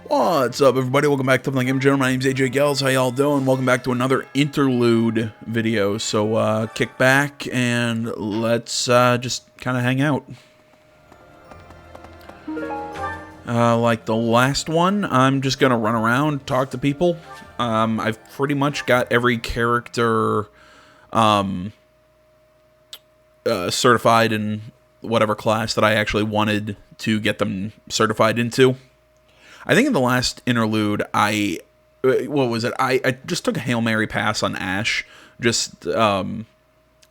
What's up, everybody? Welcome back to Playing Game Channel. My name's AJ Gels. How y'all doing? Welcome back to another Interlude video. So, kick back and let's just kind of hang out. Like the last one, I'm just gonna run around, talk to people. I've pretty much got every character certified in whatever class that I actually wanted to get them certified into. I think in the last interlude, what was it? I just took a Hail Mary pass on Ash, just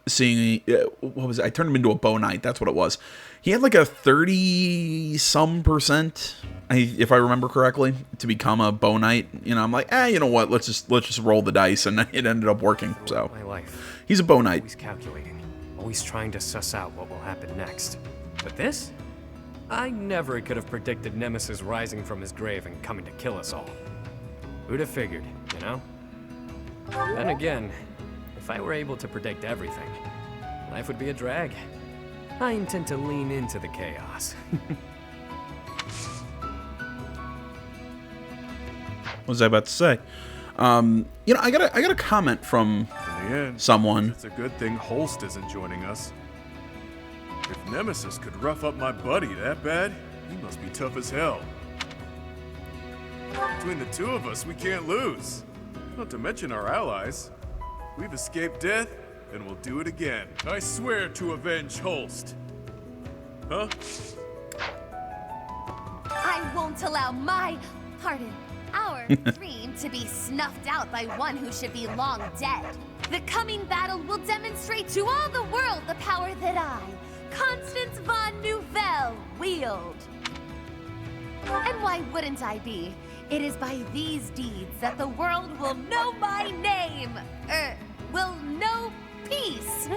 seeing, what was it? I turned him into a Bow Knight, that's what it was. He had like a 30-some%, if I remember correctly, to become a Bow Knight. You know, I'm like, you know what? Let's just roll the dice, and it ended up working. So my life. He's a Bow Knight. Always calculating, always trying to suss out what will happen next. But this? I never could have predicted Nemesis rising from his grave and coming to kill us all. Who'd have figured, you know? Then again, if I were able to predict everything, life would be a drag. I intend to lean into the chaos. What was I about to say? You know, I got a comment from In the end, someone. it's a good thing Holst isn't joining us. If Nemesis could rough up my buddy that bad, he must be tough as hell. Between the two of us, we can't lose. Not to mention our allies. We've escaped death, and we'll do it again. I swear to avenge Holst. Huh? I won't allow our dream to be snuffed out by one who should be long dead. The coming battle will demonstrate to all the world the power that I, Constance von Nouvelle, wield. And why wouldn't I be? It is by these deeds that the world will know my name. Will know peace.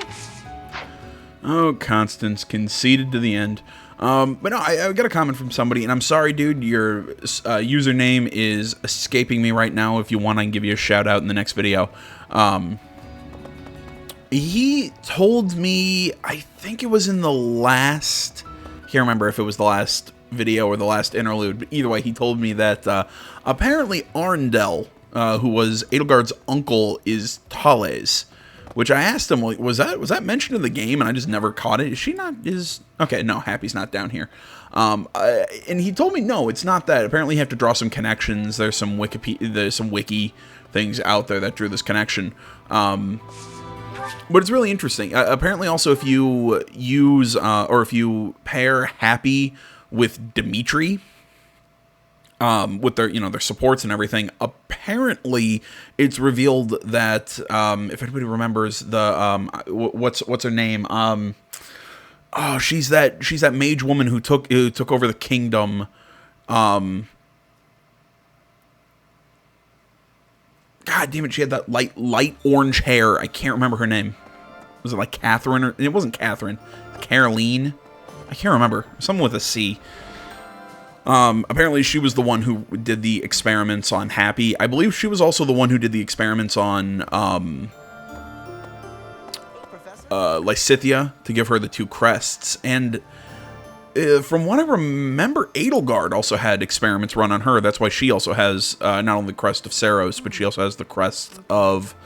Oh, Constance conceded to the end. But no, I got a comment from somebody, and I'm sorry, dude, your username is escaping me right now. If you want, I can give you a shout out in the next video. He told me, I think it was in the last, I can't remember if it was the last video or the last interlude, but either way, he told me that apparently Arndel, who was Edelgard's uncle, is Thales. Which I asked him, like, was that mentioned in the game, and I just never caught it? Is she not? Okay, no, Happy's not down here. And he told me, no, it's not that. Apparently, you have to draw some connections. There's some wiki things out there that drew this connection. But it's really interesting. Apparently, also, if you use or if you pair Happy with Dimitri, with their, their supports and everything, apparently it's revealed that, if anybody remembers the, what's her name? Oh, she's that mage woman who took over the kingdom. God damn it, she had that light orange hair. I can't remember her name. Was it like Catherine? Or it wasn't Catherine. Caroline? I can't remember. Someone with a C. Apparently she was the one who did the experiments on Happy. I believe she was also the one who did the experiments on, Lysithea to give her the two crests. And from what I remember, Edelgard also had experiments run on her. That's why she also has not only the crest of Saros, but she also has the crest of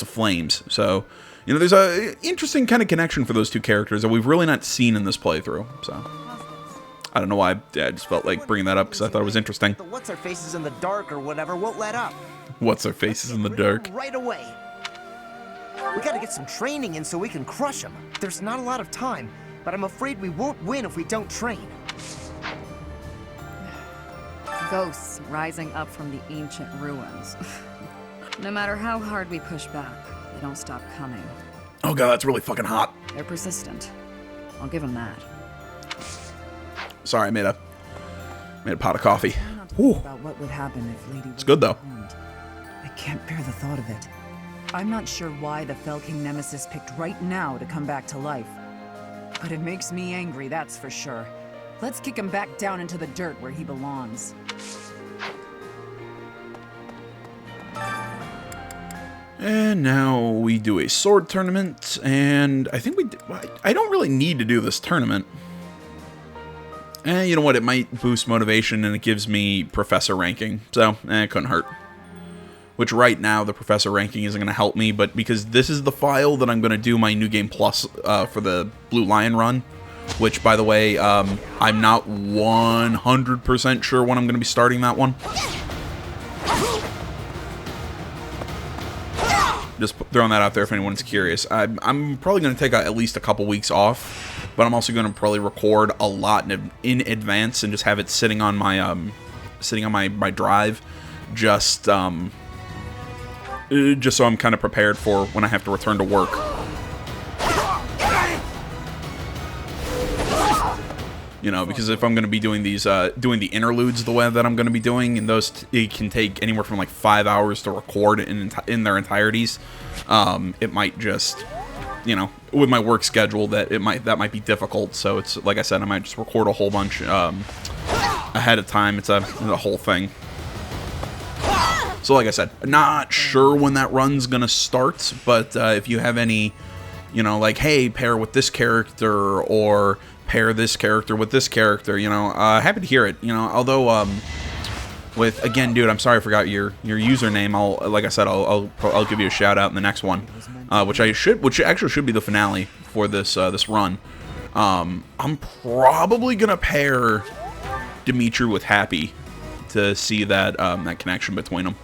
Flames. So, there's a interesting kind of connection for those two characters that we've really not seen in this playthrough. So, I don't know why. I just felt like bringing that up because I thought it was interesting. The what's our faces in the dark or whatever won't let up. What's our faces in the dark? Right away. We gotta get some training in so we can crush them. There's not a lot of time, but I'm afraid we won't win if we don't train. Ghosts rising up from the ancient ruins. No matter how hard we push back, they don't stop coming. Oh god, that's really fucking hot. They're persistent. I'll give them that. Sorry, I made a pot of coffee. About what would happen if Lady It's good though. I can't bear the thought of it. I'm not sure why the Fell King Nemesis picked right now to come back to life. But it makes me angry, that's for sure. Let's kick him back down into the dirt where he belongs. And now we do a sword tournament, and I think I don't really need to do this tournament. You know what? It might boost motivation, and it gives me professor ranking. So, it couldn't hurt. Which right now, the professor ranking isn't going to help me, but because this is the file that I'm going to do my New Game Plus for the Blue Lion run, which, by the way, I'm not 100% sure when I'm going to be starting that one. Just throwing that out there if anyone's curious. I'm probably going to take at least a couple weeks off, but I'm also going to probably record a lot in advance and just have it sitting on my my drive, just so I'm kind of prepared for when I have to return to work. You know, because if I'm going to be doing these, doing the interludes the way that I'm going to be doing, and those it can take anywhere from like 5 hours to record in their entireties. It might just, you know, with my work schedule, that might be difficult. So it's like I said, I might just record a whole bunch ahead of time. It's a whole thing. So like I said, not sure when that run's gonna start, but if you have any, you know, like, hey, pair with this character, or pair this character with this character, you know, happy to hear it. You know, although with, again, dude, I'm sorry I forgot your username. Like I said, I'll give you a shout out in the next one, which actually should be the finale for this this run. I'm probably gonna pair Dimitri with Happy to see that that connection between them.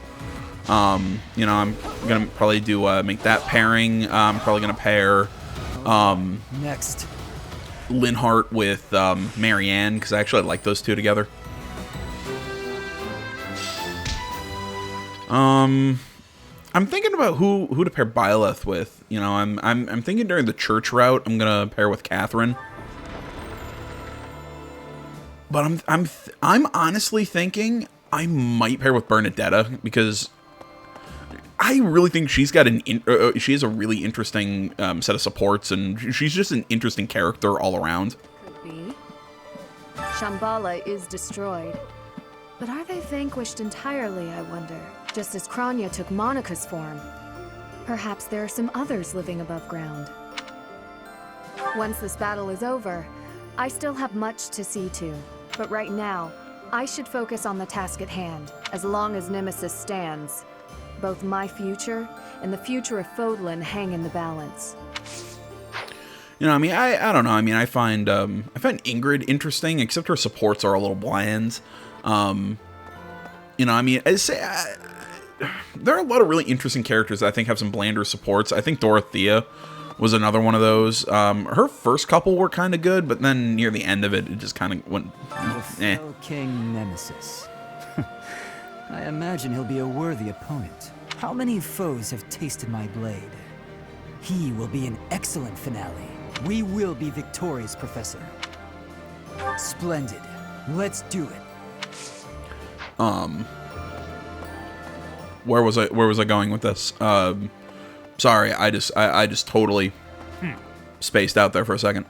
You know, I'm gonna probably do make that pairing. I'm probably gonna pair Next. Linhart with Marianne, because I actually like those two together. I'm thinking about who to pair Byleth with. You know, I'm thinking during the church route I'm gonna pair with Catherine. But I'm honestly thinking I might pair with Bernadetta, because I really think she's got she has a really interesting set of supports, and she's just an interesting character all around. Could be. Shambhala is destroyed. But are they vanquished entirely, I wonder? Just as Kranya took Monica's form. Perhaps there are some others living above ground. Once this battle is over, I still have much to see to. But right now, I should focus on the task at hand, as long as Nemesis stands. Both my future and the future of Fodlan hang in the balance. You know, I mean, I don't know. I mean, I find Ingrid interesting, except her supports are a little bland. You know, I mean, there are a lot of really interesting characters that I think have some blander supports. I think Dorothea was another one of those. Her first couple were kind of good, but then near the end of it, it just kind of went, eh. King Nemesis. I imagine he'll be a worthy opponent. How many foes have tasted my blade? He will be an excellent finale. We will be victorious, Professor. Splendid. Let's do it. Where was I going with this? Sorry, I just totally spaced out there for a second.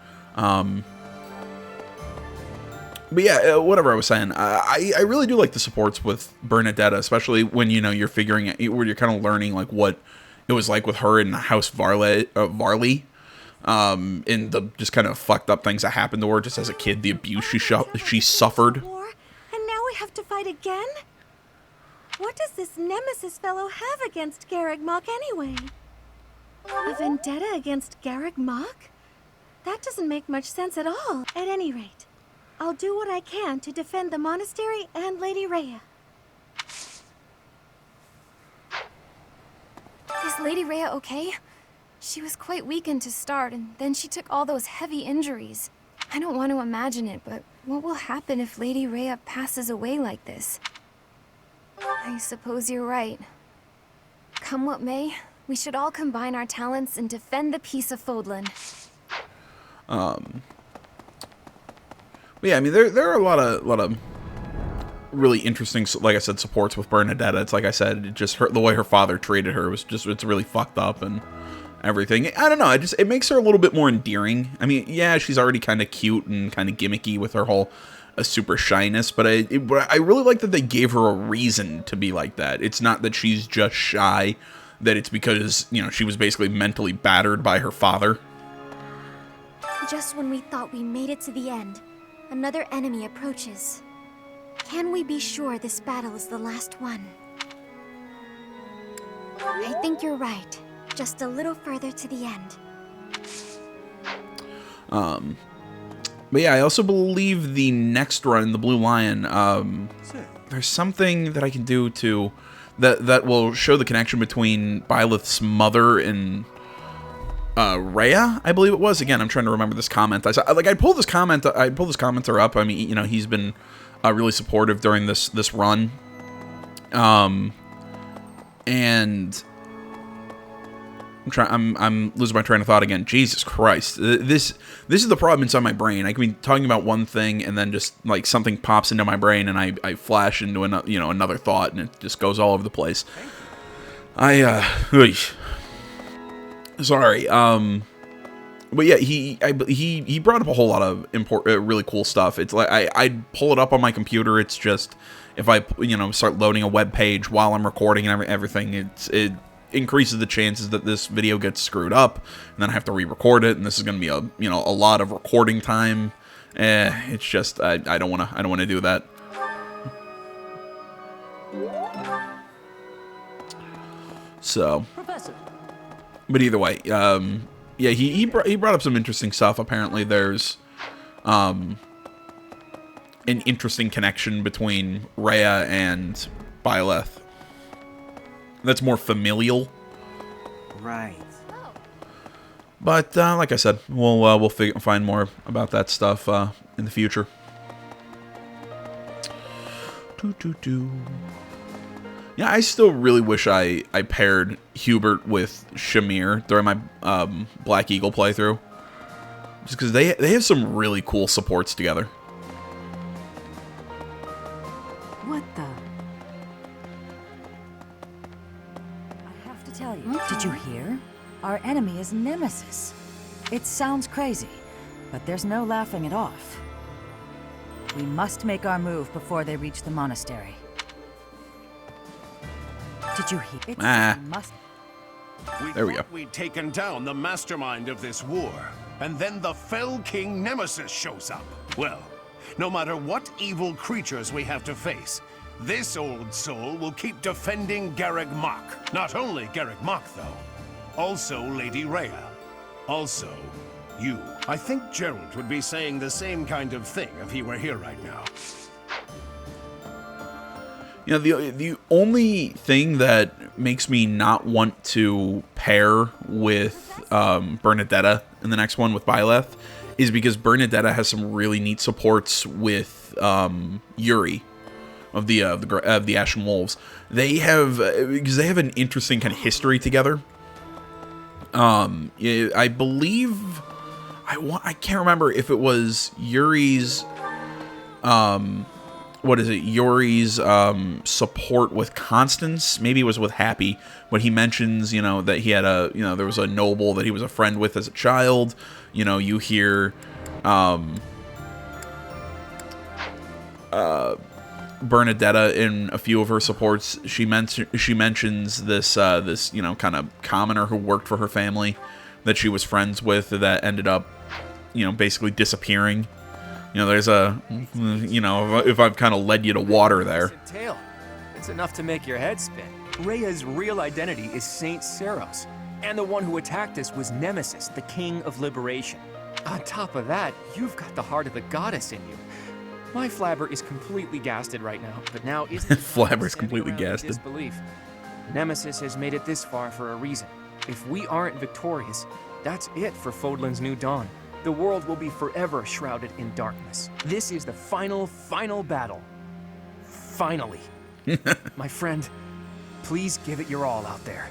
But yeah, whatever I was saying, I really do like the supports with Bernadetta, especially when, you know, you're figuring out, where you're kind of learning like what it was like with her in House Varley, in the just kind of fucked up things that happened to her just as a kid, the abuse she suffered. War, and now we have to fight again? What does this Nemesis fellow have against Garreg Mach anyway? A vendetta against Garreg Mach? That doesn't make much sense at all. At any rate, I'll do what I can to defend the monastery and Lady Rhea. Is Lady Rhea okay? She was quite weakened to start, and then she took all those heavy injuries. I don't want to imagine it, but what will happen if Lady Rhea passes away like this? I suppose you're right. Come what may, we should all combine our talents and defend the peace of Fodlan. But yeah, I mean, there are a lot of really interesting, like I said, supports with Bernadetta. It's like I said, it just the way her father treated her was just, it's really fucked up and everything. I don't know, it makes her a little bit more endearing. I mean, yeah, she's already kind of cute and kind of gimmicky with her whole super shyness, but I really like that they gave her a reason to be like that. It's not that she's just shy, that it's because, you know, she was basically mentally battered by her father. Just when we thought we made it to the end, Another enemy approaches. Can we be sure this battle is the last one? I think you're right. Just a little further to the end. But yeah, I also believe the next run, the Blue Lion, there's something that I can do to that will show the connection between Byleth's mother and Rhea, I believe it was. Again, I'm trying to remember this comment. I pulled this commenter up. I mean, you know, he's been really supportive during this run. And I'm losing my train of thought again. Jesus Christ. This is the problem inside my brain. I can be talking about one thing and then just like something pops into my brain and I flash into another thought and it just goes all over the place. Sorry. But yeah, he brought up a whole lot of really cool stuff. It's like I'd pull it up on my computer. It's just if I start loading a web page while I'm recording and everything, it increases the chances that this video gets screwed up, and then I have to re-record it, and this is going to be a lot of recording time. It's just I don't want to do that. So, but either way, yeah, he brought up some interesting stuff. Apparently, there's an interesting connection between Rhea and Byleth that's more familial. Right. But like I said, we'll find more about that stuff in the future. Yeah, I still really wish I paired Hubert with Shamir during my Black Eagle playthrough, just because they have some really cool supports together. What the? Tell you. Did you hear? Our enemy is Nemesis. It sounds crazy, but there's no laughing it off. We must make our move before they reach the monastery. Did you hear? There we go. We'd taken down the mastermind of this war, and then the fell king Nemesis shows up. Well, no matter what evil creatures we have to face, this old soul will keep defending Garreg Mach. Not only Garreg Mach, though. Also Lady Rhea. Also, you. I think Gerald would be saying the same kind of thing if he were here right now. You know, the only thing that makes me not want to pair with Bernadetta in the next one with Byleth is because Bernadetta has some really neat supports with Yuri of the Ashen Wolves. They have an interesting kind of history together. I believe I can't remember if it was Yuri's Yuri's support with Constance. Maybe it was with Happy, when he mentions, that he had there was a noble that he was a friend with as a child. You hear Bernadetta in a few of her supports. She mentions this kind of commoner who worked for her family that she was friends with that ended up basically disappearing. There's if I've kind of led you to water there. Tale. It's enough to make your head spin. Rhea's real identity is Saint Seros, and the one who attacked us was Nemesis, the King of Liberation. On top of that, you've got the heart of the goddess in you. My Flabber is completely gasted right now, but now isn't Flabber's completely gasted. Disbelief. Nemesis has made it this far for a reason. If we aren't victorious, that's it for Fodlan's New Dawn. The world will be forever shrouded in darkness. This is the final battle. Finally. My friend, please give it your all out there.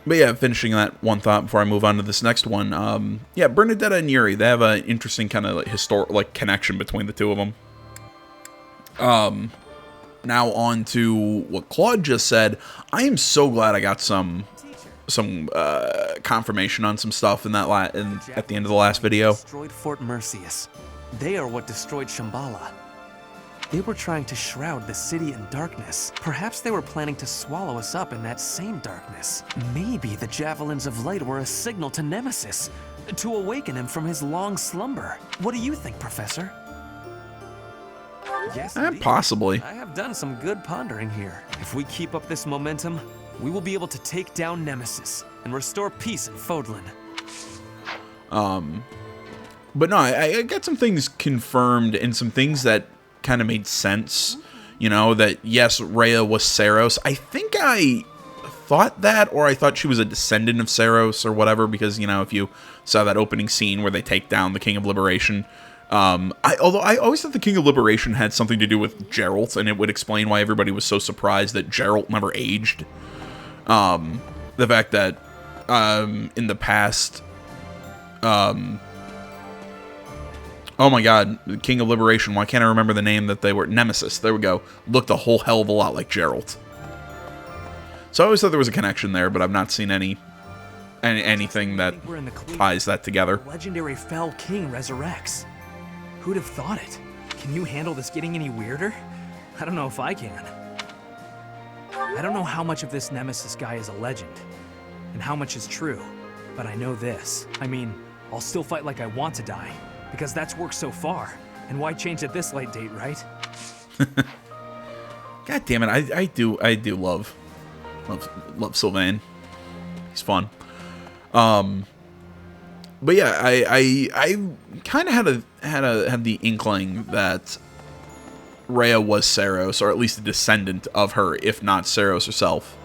But yeah, finishing that one thought before I move on to this next one. Yeah, Bernadetta and Yuri, they have an interesting kind of connection between the two of them. Now on to what Claude just said. I am so glad I got some confirmation on some stuff in that at the end of the last video. Destroyed Fort Mercius. They are what destroyed Shambhala. They were trying to shroud the city in darkness. Perhaps they were planning to swallow us up in that same darkness. Maybe the Javelins of Light were a signal to Nemesis. To awaken him from his long slumber. What do you think, Professor? Yes, indeed. Possibly. I have done some good pondering here. If we keep up this momentum, we will be able to take down Nemesis and restore peace in Fodlan. But no, I got some things confirmed and some things that kind of made sense. You know, that yes, Rhea was Saros. I think I thought that, or I thought she was a descendant of Saros or whatever, because, you know, if you saw that opening scene where they take down the King of Liberation, although I always thought the King of Liberation had something to do with Geralt, and it would explain why everybody was so surprised that Geralt never aged. The fact that in the past, oh my god, the King of Liberation, why can't I remember the name that they were? Nemesis, there we go. Looked a whole hell of a lot like Geralt. So I always thought there was a connection there, but I've not seen anything that ties that together. The legendary Fell King resurrects. Who'd have thought it? Can you handle this getting any weirder? I don't know if I can. I don't know how much of this Nemesis guy is a legend, and how much is true, but I know this. I mean, I'll still fight like I want to die, because that's worked so far, and why change at this late date, right? God damn it, I do love Sylvain. He's fun. But yeah, I kind of had the inkling that Rhea was Saros, or at least a descendant of her, if not Saros herself.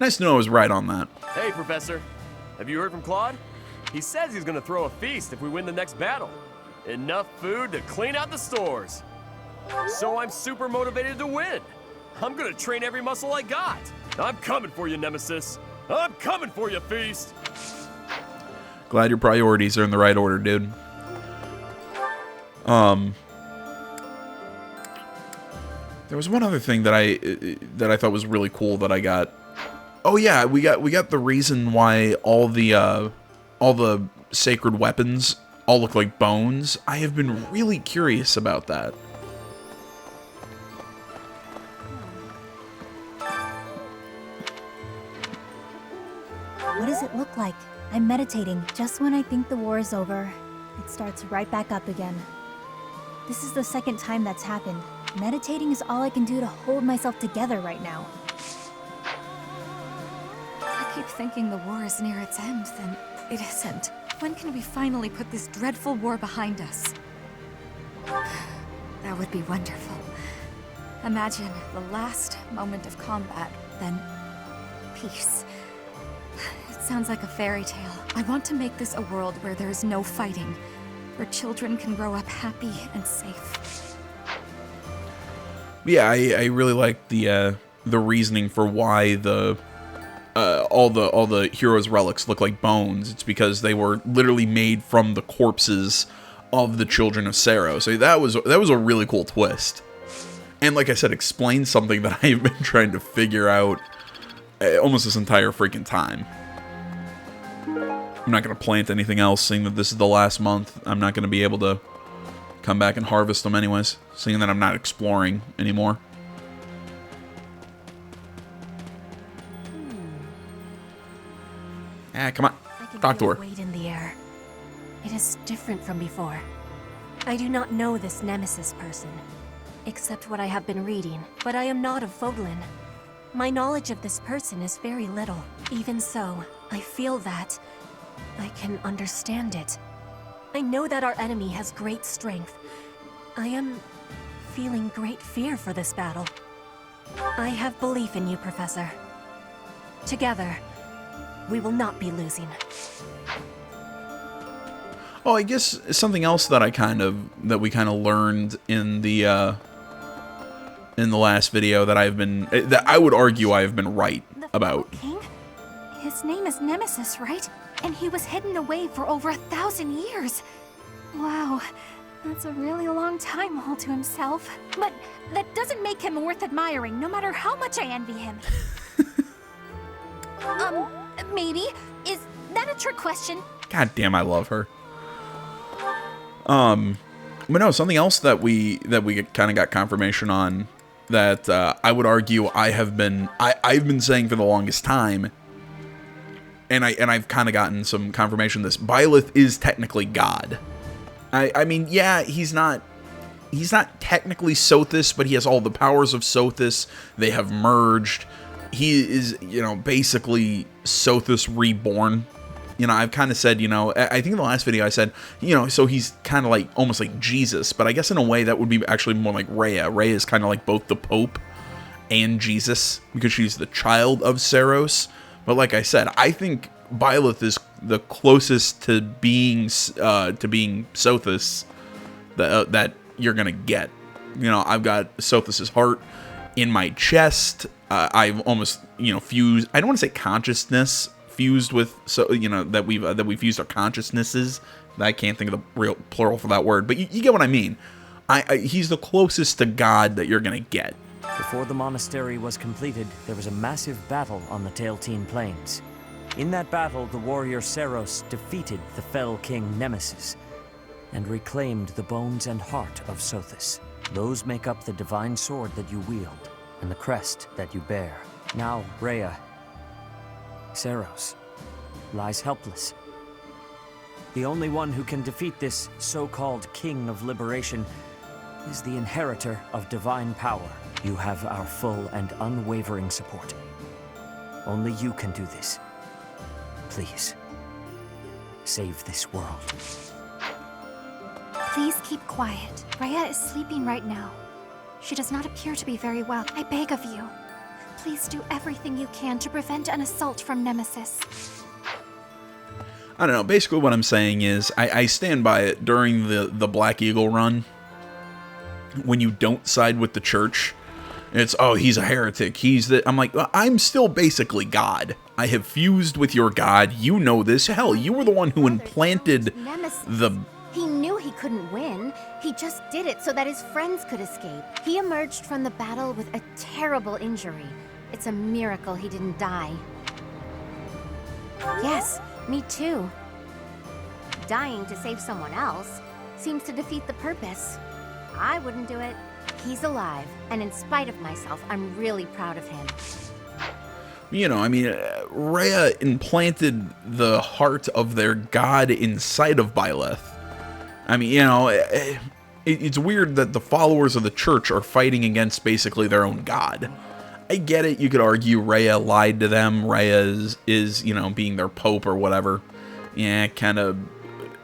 Nice to know I was right on that. Hey, Professor. Have you heard from Claude? He says he's gonna throw a feast if we win the next battle. Enough food to clean out the stores. So I'm super motivated to win. I'm gonna train every muscle I got. I'm coming for you, Nemesis. I'm coming for you, Feast. Glad your priorities are in the right order, dude. There was one other thing that I thought was really cool that I got. Oh yeah, we got the reason why all the sacred weapons all look like bones. I have been really curious about that. What does it look like? I'm meditating. Just when I think the war is over, it starts right back up again. This is the second time that's happened. Meditating is all I can do to hold myself together right now. I keep thinking the war is near its end, then it isn't. When can we finally put this dreadful war behind us? That would be wonderful. Imagine the last moment of combat, then peace. It sounds like a fairy tale. I want to make this a world where there is no fighting, where children can grow up happy and safe. Yeah, I really like the reasoning for why all the heroes' relics look like bones. It's because they were literally made from the corpses of the children of Saros. So that was a really cool twist. And like I said, explain something that I've been trying to figure out almost this entire freaking time. I'm not going to plant anything else, seeing that this is the last month. I'm not going to be able to come back and harvest them anyways, seeing that I'm not exploring anymore. Ah, come on. Talk to her. Weight in the air. It is different from before. I do not know this Nemesis person, except what I have been reading, but I am not of Fodlan. My knowledge of this person is very little. Even so, I feel that I can understand it. I know that our enemy has great strength. I am feeling great fear for this battle. I have belief in you, Professor. Together, we will not be losing. Oh, I guess something else that we kind of learned in the last video that I would argue I have been right about. King? His name is Nemesis, right? And he was hidden away for over 1,000 years. Wow, that's a really long time all to himself. But that doesn't make him worth admiring, no matter how much I envy him. Maybe. Is that a trick question? God damn, I love her. But no, something else that we kind of got confirmation on that I would argue I've been saying for the longest time and I've kind of gotten some confirmation of this, Byleth is technically God. I mean, yeah, he's not technically Sothis, but he has all the powers of Sothis. They have merged. He is, you know, basically Sothis reborn. You know, I've kind of said, you know, I think in the last video I said, you know, so he's kind of like, almost like Jesus, but I guess in a way that would be actually more like Rhea. Rhea is kind of like both the Pope and Jesus, because she's the child of Saros. But like I said, I think Byleth is the closest to being Sothis that you're gonna get. You know, I've got Sothis' heart in my chest. I've almost, you know, fused. I don't want to say consciousness fused with, so you know, that we've fused our consciousnesses. I can't think of the real plural for that word, but you get what I mean. He's the closest to God that you're gonna get. Before the monastery was completed, there was a massive battle on the Tailtean Plains. In that battle, the warrior Saros defeated the fell king Nemesis and reclaimed the bones and heart of Sothis. Those make up the divine sword that you wield and the crest that you bear. Now, Rhea, Saros, lies helpless. The only one who can defeat this so-called King of Liberation is the inheritor of divine power. You have our full and unwavering support. Only you can do this. Please, save this world. Please keep quiet. Rhea is sleeping right now. She does not appear to be very well. I beg of you. Please do everything you can to prevent an assault from Nemesis. I don't know. Basically, what I'm saying is, I stand by it. During the Black Eagle run, when you don't side with the church, it's, oh, he's a heretic. I'm like, well, I'm still basically God. I have fused with your God. You know this. Hell, you were the one who implanted the... He knew he couldn't win. He just did it so that his friends could escape. He emerged from the battle with a terrible injury. It's a miracle he didn't die. Yes, me too. Dying to save someone else seems to defeat the purpose. I wouldn't do it. He's alive, and in spite of myself, I'm really proud of him. You know, I mean, Rhea implanted the heart of their god inside of Byleth. I mean, you know, it's weird that the followers of the church are fighting against basically their own god. I get it. You could argue Rhea lied to them. Rhea is, you know, being their pope or whatever. Yeah, kind of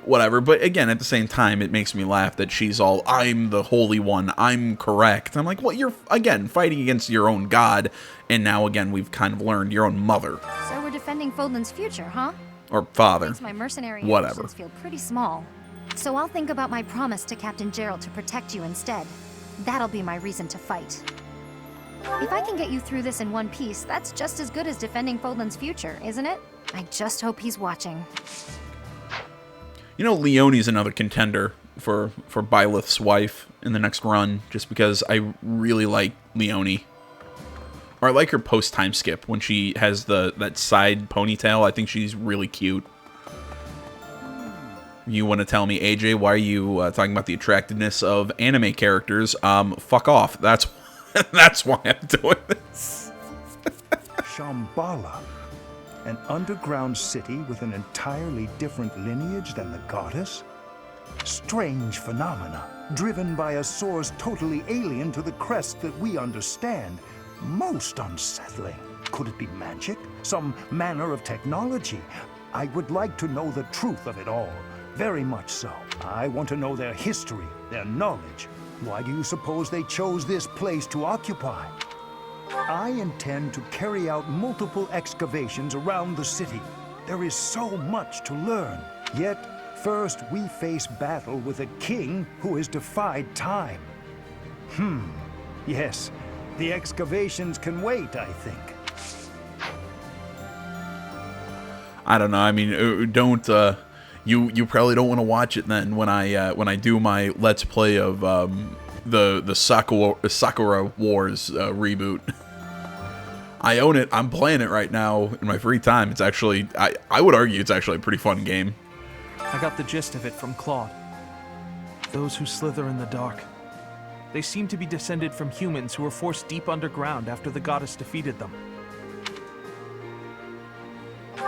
whatever. But again, at the same time, it makes me laugh that she's all, I'm the holy one. I'm correct. I'm like, well, you're, again, fighting against your own god. And now, again, we've kind of learned your own mother. So we're defending Fodlan's future, huh? Or father. Makes my mercenary Whatever. ambitions feel pretty small. So I'll think about my promise to Captain Gerald to protect you instead. That'll be my reason to fight. If I can get you through this in one piece, that's just as good as defending Fodlan's future, isn't it? I just hope he's watching. You know, Leonie's another contender for Byleth's wife in the next run, just because I really like Leonie. Or I like her post-time skip when she has that side ponytail. I think she's really cute. You want to tell me, AJ, why are you talking about the attractiveness of anime characters? Fuck off. That's why I'm doing this. Shambhala, an underground city with an entirely different lineage than the goddess? Strange phenomena, driven by a source totally alien to the crest that we understand. Most unsettling. Could it be magic? Some manner of technology? I would like to know the truth of it all. Very much so. I want to know their history, their knowledge. Why do you suppose they chose this place to occupy? I intend to carry out multiple excavations around the city. There is so much to learn. Yet, first we face battle with a king who has defied time. Yes, the excavations can wait, I think. I don't know. I mean, don't... You probably don't want to watch it then when I do my Let's Play of the Sakura Wars reboot. I own it. I'm playing it right now in my free time. It's actually, I would argue it's actually a pretty fun game. I got the gist of it from Claude. Those who slither in the dark. They seem to be descended from humans who were forced deep underground after the goddess defeated them.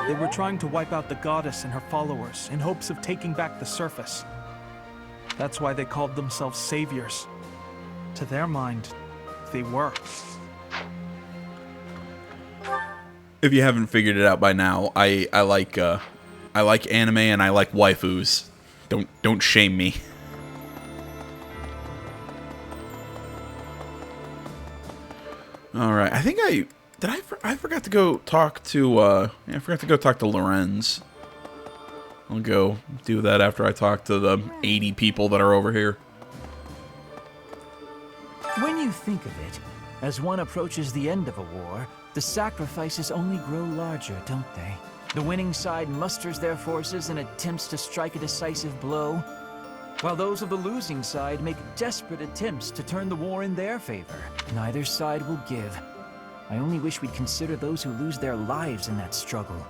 They were trying to wipe out the goddess and her followers in hopes of taking back the surface. That's why they called themselves saviors. To their mind, they were. If you haven't figured it out by now, I like anime and I like waifus. Don't shame me. All right, I think I forgot to go talk to I forgot to go talk to Lorenz. I'll go do that after I talk to the 80 people that are over here. When you think of it, as one approaches the end of a war, the sacrifices only grow larger, don't they? The winning side musters their forces and attempts to strike a decisive blow, while those of the losing side make desperate attempts to turn the war in their favor. Neither side will give. I only wish we'd consider those who lose their lives in that struggle.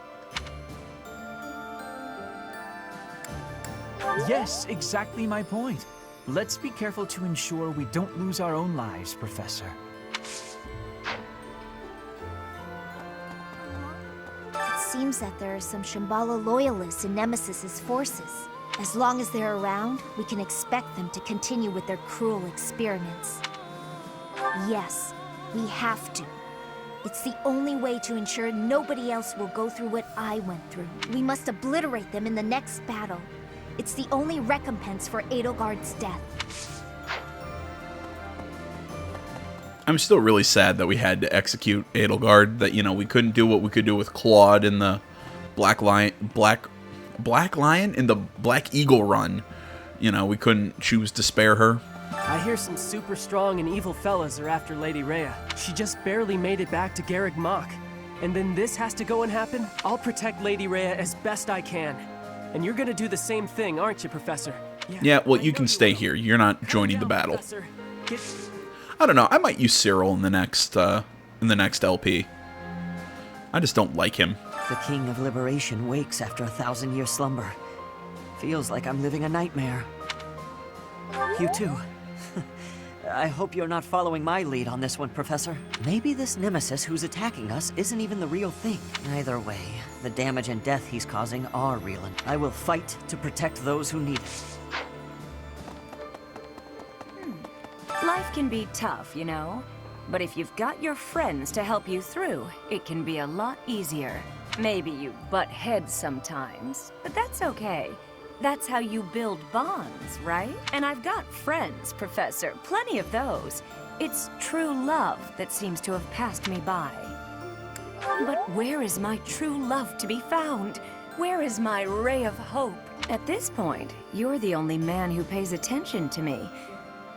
Yes, exactly my point. Let's be careful to ensure we don't lose our own lives, Professor. It seems that there are some Shambhala loyalists in Nemesis's forces. As long as they're around, we can expect them to continue with their cruel experiments. Yes, we have to. It's the only way to ensure nobody else will go through what I went through. We must obliterate them in the next battle. It's the only recompense for Edelgard's death. I'm still really sad that we had to execute Edelgard. That, you know, we couldn't do what we could do with Claude in the Black Lion in the Black Eagle run. You know, we couldn't choose to spare her. I hear some super strong and evil fellas are after Lady Rhea. She just barely made it back to Garreg Mach. And then this has to go and happen? I'll protect Lady Rhea as best I can. And you're gonna do the same thing, aren't you, Professor? Yeah, well, you can stay here. You're not joining the battle. I don't know. I might use Cyril in the next LP. I just don't like him. The King of Liberation wakes after a 1,000-year slumber. Feels like I'm living a nightmare. You too. I hope you're not following my lead on this one, Professor. Maybe this nemesis who's attacking us isn't even the real thing. Either way, the damage and death he's causing are real, and I will fight to protect those who need it. Life can be tough, you know. But if you've got your friends to help you through, it can be a lot easier. Maybe you butt heads sometimes, but that's okay. That's how you build bonds, right? And I've got friends, Professor, plenty of those. It's true love that seems to have passed me by. But where is my true love to be found? Where is my ray of hope? At this point, you're the only man who pays attention to me.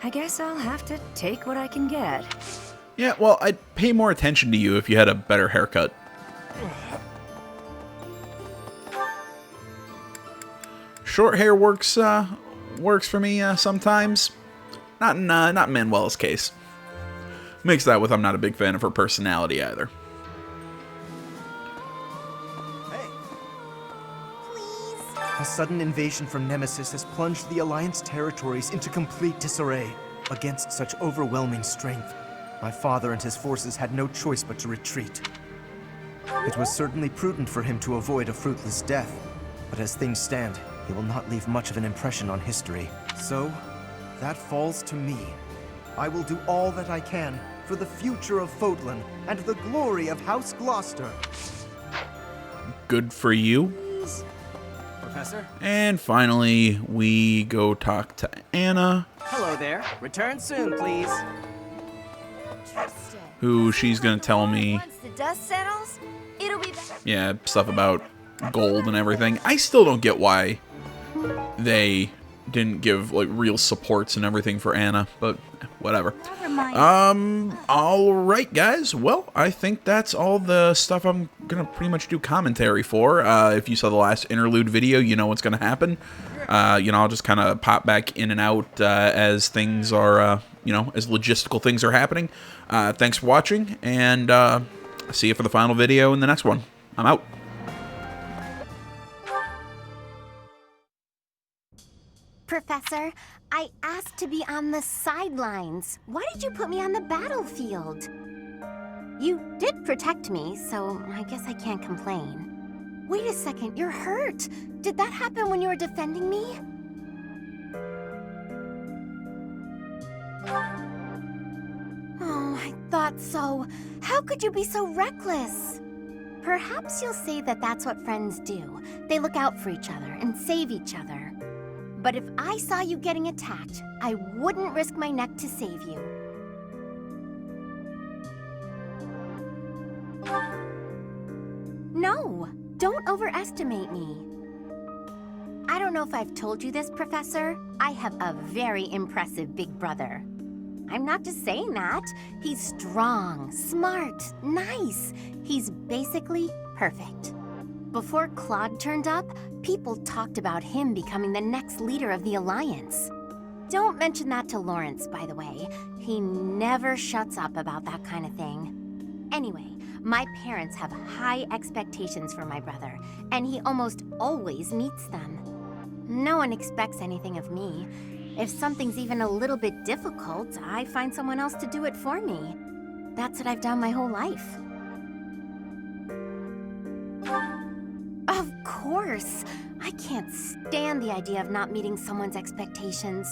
I guess I'll have to take what I can get. Yeah, well, I'd pay more attention to you if you had a better haircut. Short hair works for me sometimes. Not in Manuela's case. Mix that with I'm not a big fan of her personality either. A sudden invasion from Nemesis has plunged the Alliance territories into complete disarray. Against such overwhelming strength, my father and his forces had no choice but to retreat. It was certainly prudent for him to avoid a fruitless death, but as things stand, he will not leave much of an impression on history. So, that falls to me. I will do all that I can for the future of Fodlan and the glory of House Gloucester. Good for you. Professor? And finally, we go talk to Anna. Hello there. Return soon, please. Who she's gonna tell me, Once the dust settles, it'll be back. yeah, stuff about gold and everything. I still don't get why they didn't give like real supports and everything for Anna, but whatever. All right, guys. Well, I think that's all the stuff I'm gonna pretty much do commentary for. If you saw the last interlude video, you know what's gonna happen. You know, I'll just kind of pop back in and out as things are, you know, as logistical things are happening. Thanks for watching, and see you for the final video in the next one. I'm out. Professor, I asked to be on the sidelines. Why did you put me on the battlefield? You did protect me, so I guess I can't complain. Wait a second, you're hurt. Did that happen when you were defending me? Oh, I thought so. How could you be so reckless? Perhaps you'll say that that's what friends do. They look out for each other and save each other. But if I saw you getting attacked, I wouldn't risk my neck to save you. No, don't overestimate me. I don't know if I've told you this, Professor. I have a very impressive big brother. I'm not just saying that. He's strong, smart, nice. He's basically perfect. Before Claude turned up, people talked about him becoming the next leader of the Alliance. Don't mention that to Lawrence, by the way. He never shuts up about that kind of thing. Anyway, my parents have high expectations for my brother, and he almost always meets them. No one expects anything of me. If something's even a little bit difficult, I find someone else to do it for me. That's what I've done my whole life. Of course! I can't stand the idea of not meeting someone's expectations.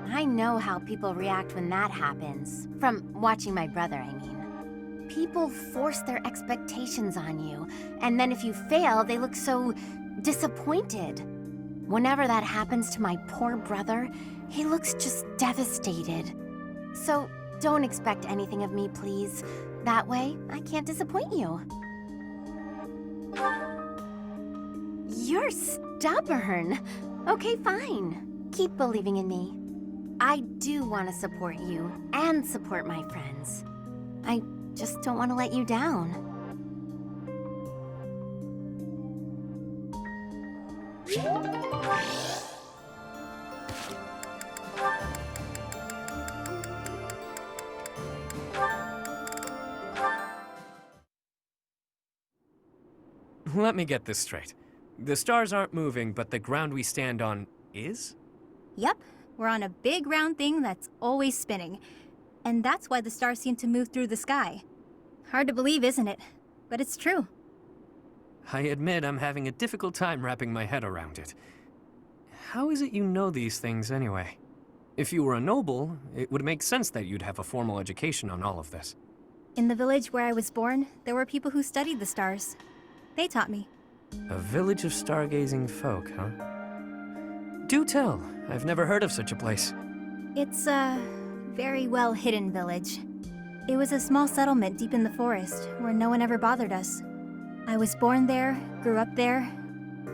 I know how people react when that happens. From watching my brother, I mean. People force their expectations on you, and then if you fail, they look so disappointed. Whenever that happens to my poor brother, he looks just devastated. So don't expect anything of me, please. That way, I can't disappoint you. You're stubborn. Okay, fine. Keep believing in me. I do want to support you and support my friends. I just don't want to let you down. Let me get this straight. The stars aren't moving, but the ground we stand on is? Yep, we're on a big round thing that's always spinning. And that's why the stars seem to move through the sky. Hard to believe, isn't it? But it's true. I admit I'm having a difficult time wrapping my head around it. How is it you know these things anyway? If you were a noble, it would make sense that you'd have a formal education on all of this. In the village where I was born, there were people who studied the stars. They taught me. A village of stargazing folk, huh? Do tell. I've never heard of such a place. It's a very well-hidden village. It was a small settlement deep in the forest, where no one ever bothered us. I was born there, grew up there,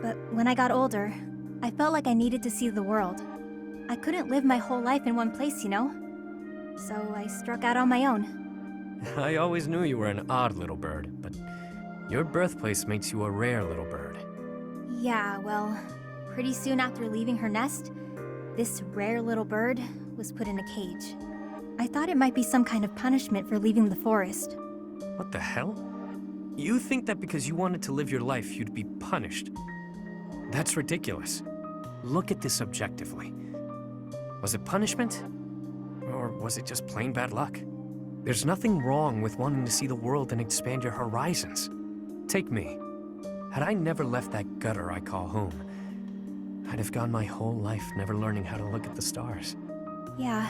but when I got older, I felt like I needed to see the world. I couldn't live my whole life in one place, you know? So I struck out on my own. I always knew you were an odd little bird, but your birthplace makes you a rare little bird. Yeah, well, pretty soon after leaving her nest, this rare little bird was put in a cage. I thought it might be some kind of punishment for leaving the forest. What the hell? You think that because you wanted to live your life, you'd be punished? That's ridiculous. Look at this objectively. Was it punishment? Or was it just plain bad luck? There's nothing wrong with wanting to see the world and expand your horizons. Take me. Had I never left that gutter I call home, I'd have gone my whole life never learning how to look at the stars. Yeah.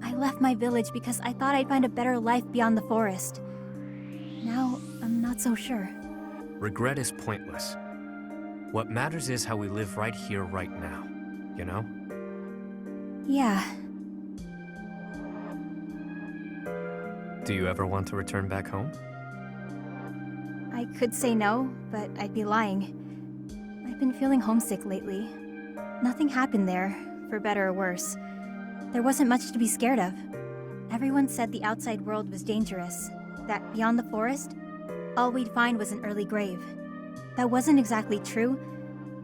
I left my village because I thought I'd find a better life beyond the forest. Now, I'm not so sure. Regret is pointless. What matters is how we live right here, right now. You know? Yeah. Do you ever want to return back home? I could say no, but I'd be lying. I've been feeling homesick lately. Nothing happened there, for better or worse. There wasn't much to be scared of. Everyone said the outside world was dangerous, that beyond the forest, all we'd find was an early grave. That wasn't exactly true,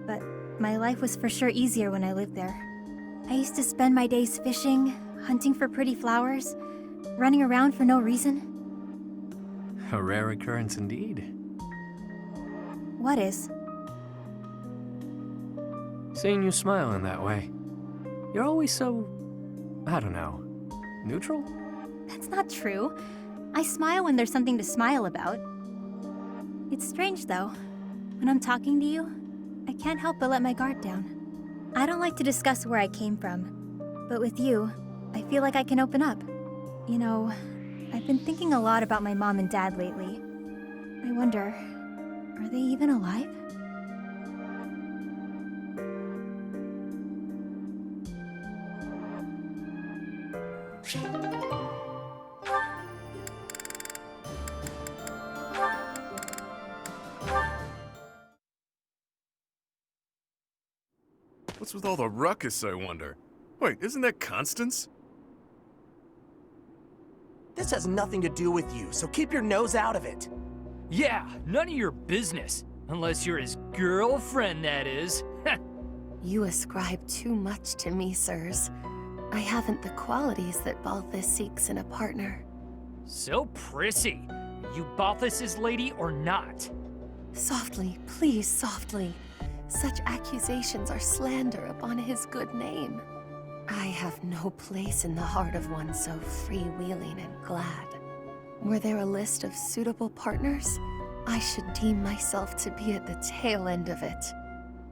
but my life was for sure easier when I lived there. I used to spend my days fishing, hunting for pretty flowers, running around for no reason. A rare occurrence indeed. What is? Seeing you smile in that way. You're always so, I don't know, neutral? That's not true. I smile when there's something to smile about. It's strange, though. When I'm talking to you, I can't help but let my guard down. I don't like to discuss where I came from, but with you, I feel like I can open up. You know, I've been thinking a lot about my mom and dad lately. I wonder, are they even alive? What's with all the ruckus, I wonder? Wait, isn't that Constance? This has nothing to do with you, so keep your nose out of it. Yeah, none of your business. Unless you're his girlfriend, that is. You ascribe too much to me, sirs. I haven't the qualities that Balthus seeks in a partner. So prissy. You Balthus's lady or not? Softly, please, softly. Such accusations are slander upon his good name. I have no place in the heart of one so freewheeling and glad. Were there a list of suitable partners, I should deem myself to be at the tail end of it.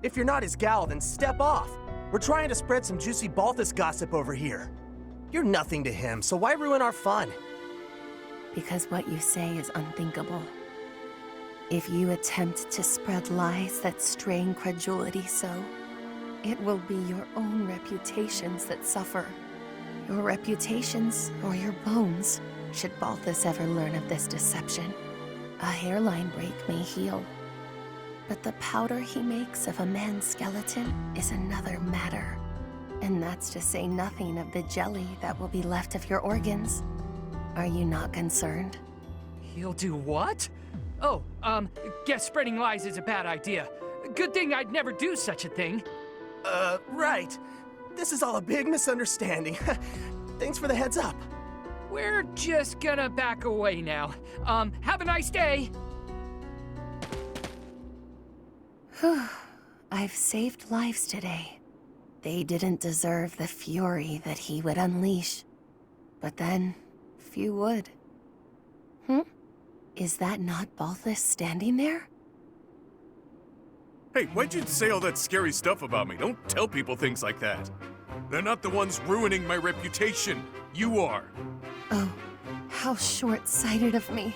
If you're not his gal, then step off. We're trying to spread some juicy Balthus gossip over here. You're nothing to him, so why ruin our fun? Because what you say is unthinkable. If you attempt to spread lies that strain credulity so, it will be your own reputations that suffer. Your reputations or your bones, should Balthus ever learn of this deception. A hairline break may heal, but the powder he makes of a man's skeleton is another matter. And that's to say nothing of the jelly that will be left of your organs. Are you not concerned? He'll do what? Oh, guess spreading lies is a bad idea. Good thing I'd never do such a thing. Right. This is all a big misunderstanding. Thanks for the heads up. We're just gonna back away now. Have a nice day. I've saved lives today. They didn't deserve the fury that he would unleash. But then, few would. Is that not Balthus standing there? Hey, why'd you say all that scary stuff about me? Don't tell people things like that. They're not the ones ruining my reputation. You are. Oh, how short-sighted of me.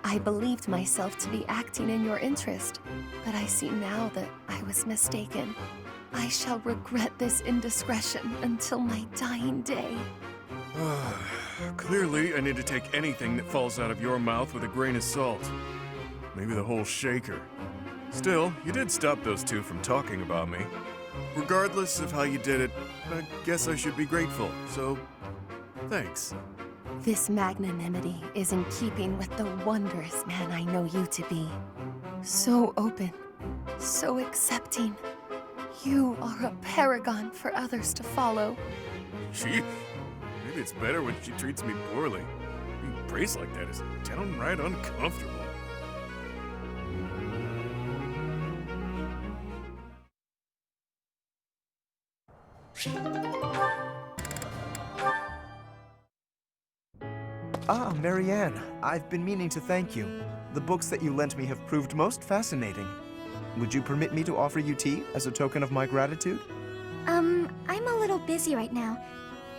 I believed myself to be acting in your interest, but I see now that I was mistaken. I shall regret this indiscretion until my dying day. Clearly, I need to take anything that falls out of your mouth with a grain of salt. Maybe the whole shaker. Still, you did stop those two from talking about me. Regardless of how you did it, I guess I should be grateful, so thanks. This magnanimity is in keeping with the wondrous man I know you to be. So open, so accepting. You are a paragon for others to follow. She? Maybe it's better when she treats me poorly. Being praised like that is downright uncomfortable. Ah, Marianne, I've been meaning to thank you. The books that you lent me have proved most fascinating. Would you permit me to offer you tea as a token of my gratitude? I'm a little busy right now.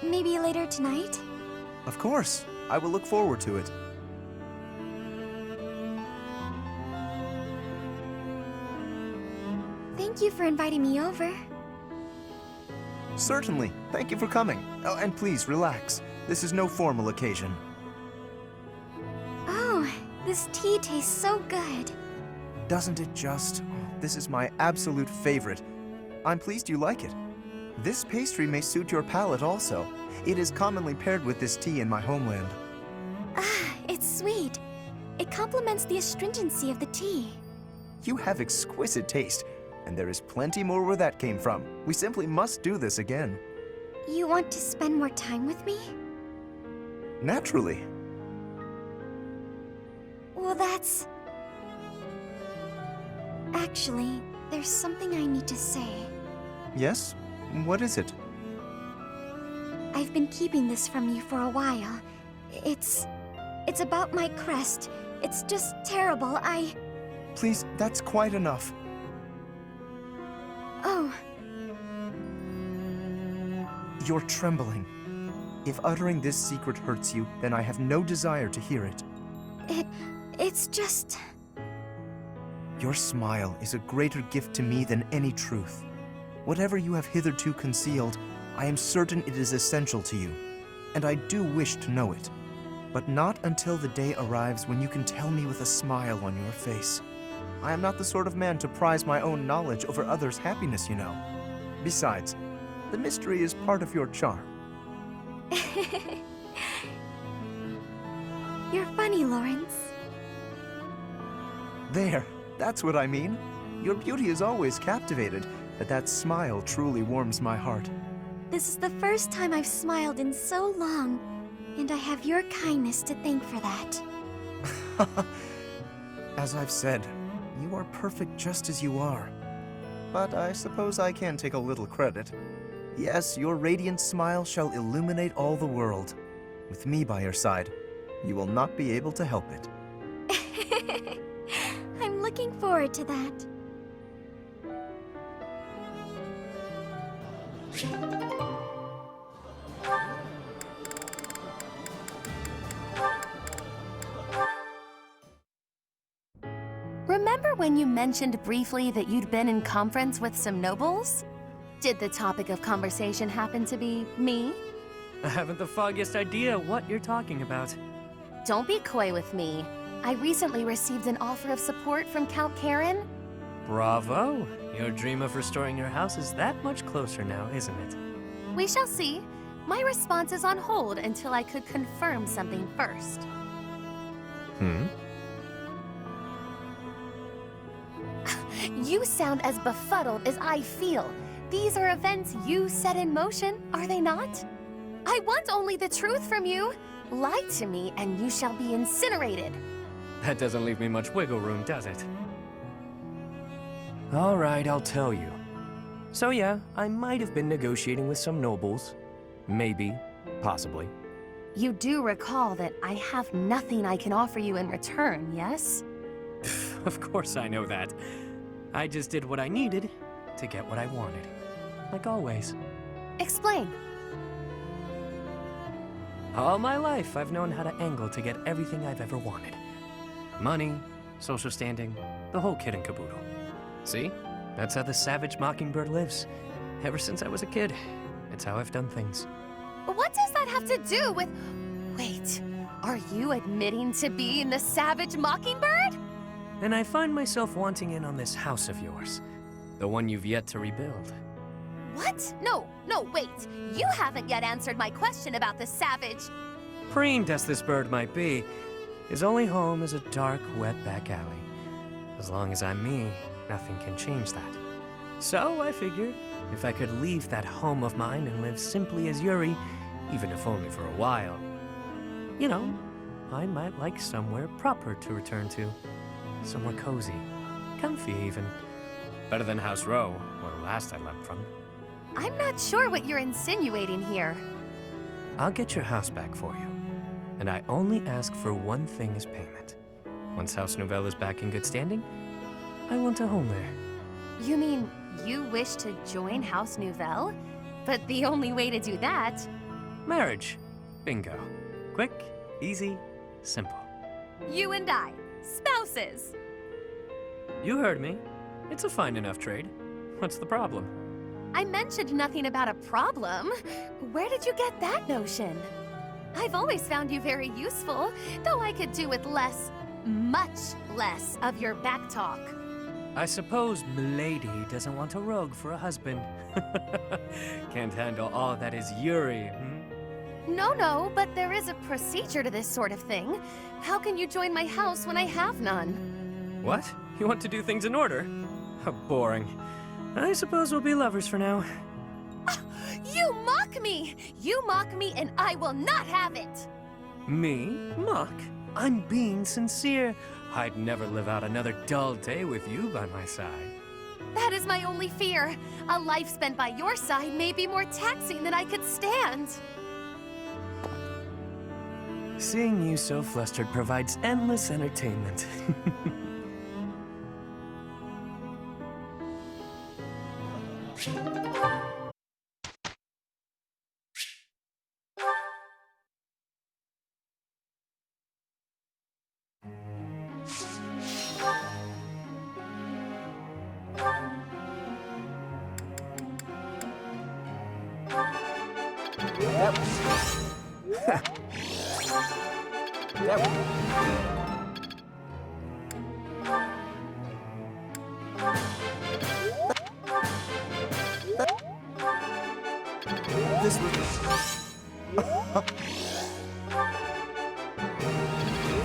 Maybe later tonight? Of course. I will look forward to it. Thank you for inviting me over. Certainly. Thank you for coming. Oh, and please, relax. This is no formal occasion. Oh, this tea tastes so good. Doesn't it just? This is my absolute favorite. I'm pleased you like it. This pastry may suit your palate also. It is commonly paired with this tea in my homeland. Ah, it's sweet. It complements the astringency of the tea. You have exquisite taste, and there is plenty more where that came from. We simply must do this again. You want to spend more time with me? Naturally. Well, that's... Actually, there's something I need to say. Yes? What is it? I've been keeping this from you for a while. It's about my crest. It's just terrible. please, that's quite enough. Oh. You're trembling. If uttering this secret hurts you, then I have no desire to hear it. It's just... Your smile is a greater gift to me than any truth. Whatever you have hitherto concealed, I am certain it is essential to you, and I do wish to know it. But not until the day arrives when you can tell me with a smile on your face. I am not the sort of man to prize my own knowledge over others' happiness, you know. Besides, the mystery is part of your charm. You're funny, Lawrence. There, that's what I mean. Your beauty is always captivated, but that smile truly warms my heart. This is the first time I've smiled in so long, and I have your kindness to thank for that. As I've said, you are perfect just as you are. But I suppose I can take a little credit. Yes, your radiant smile shall illuminate all the world. With me by your side, you will not be able to help it. I'm looking forward to that. Remember when you mentioned briefly that you'd been in conference with some nobles? Did the topic of conversation happen to be me? I haven't the foggiest idea what you're talking about. Don't be coy with me. I recently received an offer of support from Count Karen. Bravo! Your dream of restoring your house is that much closer now, isn't it? We shall see. My response is on hold until I could confirm something first. You sound as befuddled as I feel. These are events you set in motion, are they not? I want only the truth from you. Lie to me and you shall be incinerated. That doesn't leave me much wiggle room, does it? All right, I'll tell you. So yeah, I might have been negotiating with some nobles. Maybe. Possibly. You do recall that I have nothing I can offer you in return, yes? Of course I know that. I just did what I needed to get what I wanted. Like always. Explain. All my life, I've known how to angle to get everything I've ever wanted. Money, social standing, the whole kit and caboodle. See? That's how the savage mockingbird lives. Ever since I was a kid. It's how I've done things. What does that have to do with... Wait, are you admitting to being the savage mockingbird? And I find myself wanting in on this house of yours. The one you've yet to rebuild. What? No, wait. You haven't yet answered my question about the savage... Preened as this bird might be, his only home is a dark, wet back alley. As long as I'm me, nothing can change that. So I figured, if I could leave that home of mine and live simply as Yuri, even if only for a while, you know, I might like somewhere proper to return to. Somewhere cozy. Comfy, even. Better than House Row, or last I left from. I'm not sure what you're insinuating here. I'll get your house back for you. And I only ask for one thing as payment. Once House Nouvelle is back in good standing, I want a home there. You mean you wish to join House Nouvelle? But the only way to do that... Marriage. Bingo. Quick, easy, simple. You and I. Spouses. You heard me. It's a fine enough trade. What's the problem? I mentioned nothing about a problem. Where did you get that notion? I've always found you very useful, though I could do with less, much less, of your backtalk. I suppose Milady doesn't want a rogue for a husband. Can't handle all that is Yuri, No, but there is a procedure to this sort of thing. How can you join my house when I have none? What? You want to do things in order? How boring. I suppose we'll be lovers for now. You mock me! You mock me and I will not have it! Me? Mock? I'm being sincere. I'd never live out another dull day with you by my side. That is my only fear. A life spent by your side may be more taxing than I could stand. Seeing you so flustered provides endless entertainment.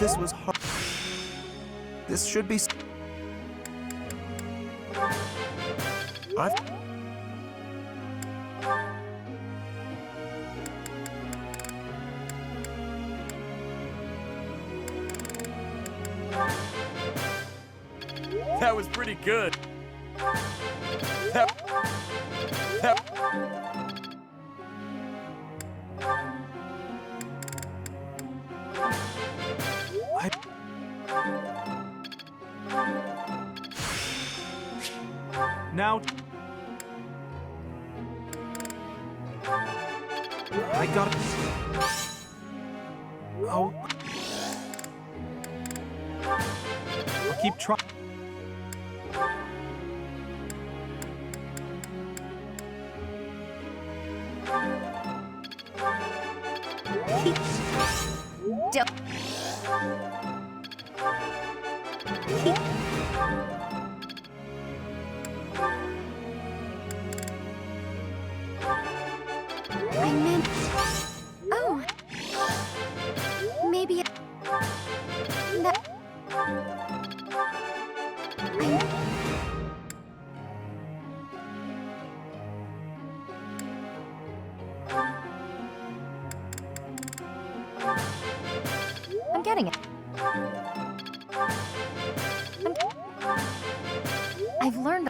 This was hard. This should be. That was pretty good. Now... I got it. Oh. I'll keep trying. I meant... Oh. Maybe... That... I'm getting it. I've learned...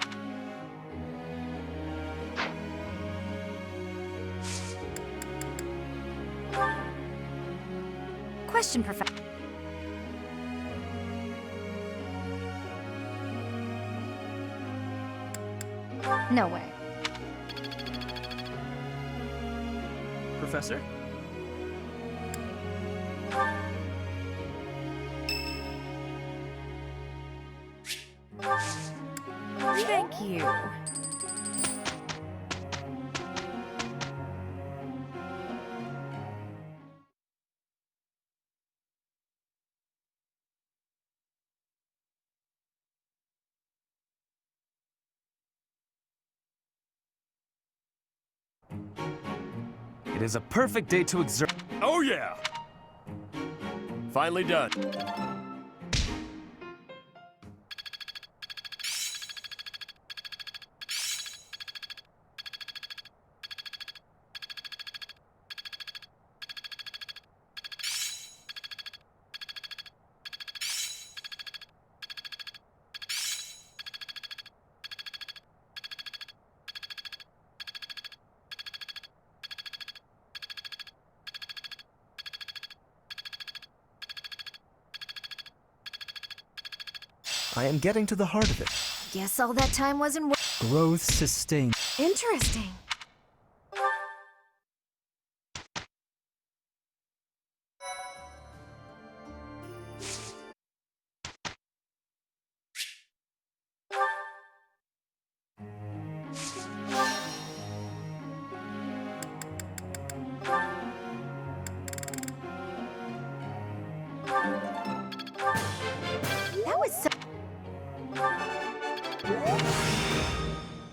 Question, Professor. No way. Professor? Thank you. It is a perfect day to exert. Oh, yeah! Finally done. I am getting to the heart of it. Guess all that time wasn't worth... Growth sustained. Interesting. That was so...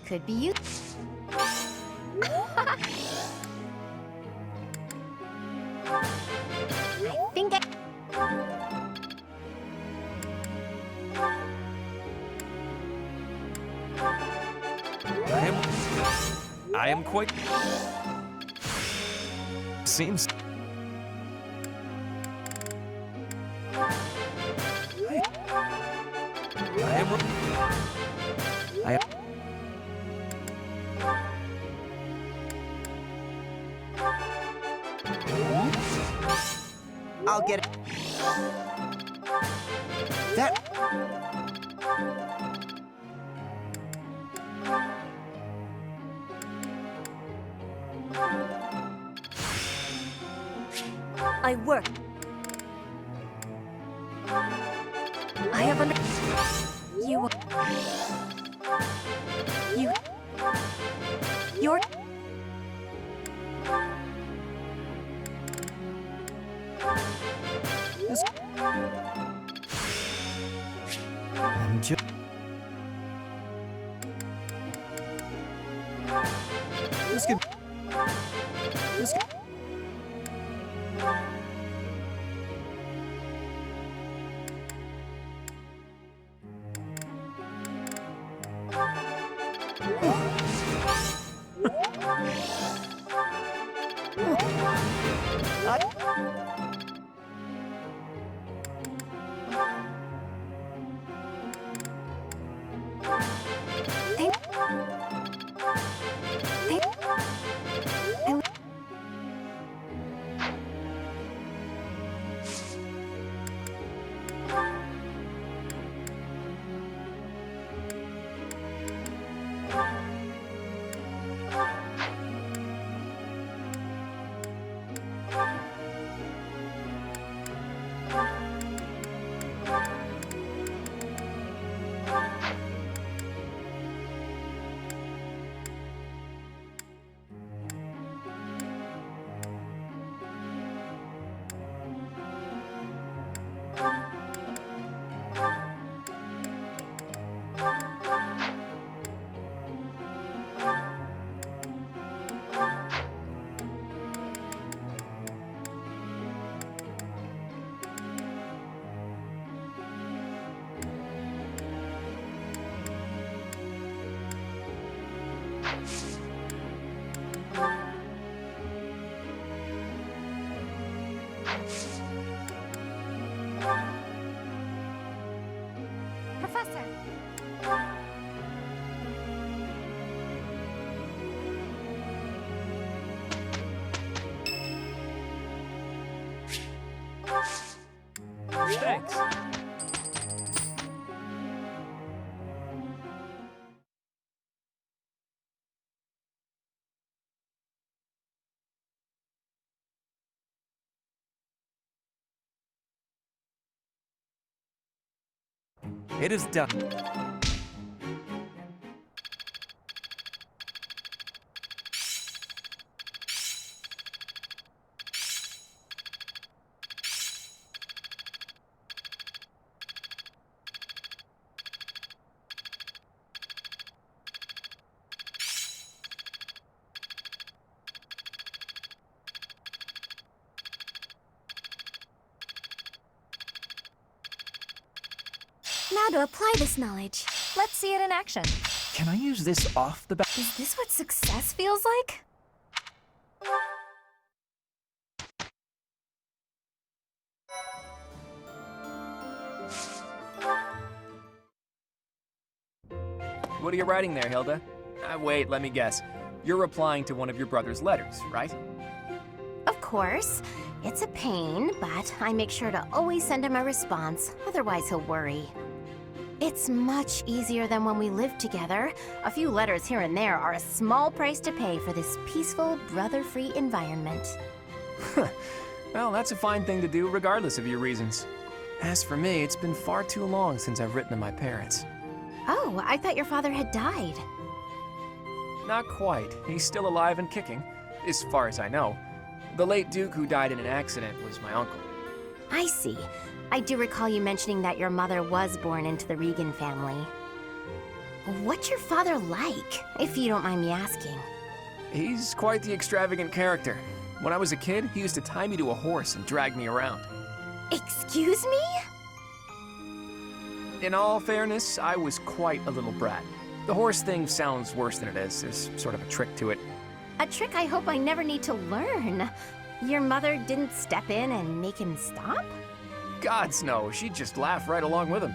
Could be you. I think I am quite... Seems... I'll get it. That... my work. I have under... You... You're... I'm just... This could... This could... Professor! Thanks. It is done. Now to apply this knowledge. Let's see it in action. Can I use this off the bat? Is this what success feels like? What are you writing there, Hilda? Wait, let me guess. You're replying to one of your brother's letters, right? Of course. It's a pain, but I make sure to always send him a response, otherwise he'll worry. It's much easier than when we lived together. A few letters here and there are a small price to pay for this peaceful, brother-free environment. Well, that's a fine thing to do regardless of your reasons. As for me, it's been far too long since I've written to my parents. Oh, I thought your father had died. Not quite. He's still alive and kicking, as far as I know. The late Duke who died in an accident was my uncle. I see. I do recall you mentioning that your mother was born into the Regan family. What's your father like, if you don't mind me asking? He's quite the extravagant character. When I was a kid, he used to tie me to a horse and drag me around. Excuse me? In all fairness, I was quite a little brat. The horse thing sounds worse than it is. There's sort of a trick to it. A trick I hope I never need to learn. Your mother didn't step in and make him stop? Gods no, she'd just laugh right along with him.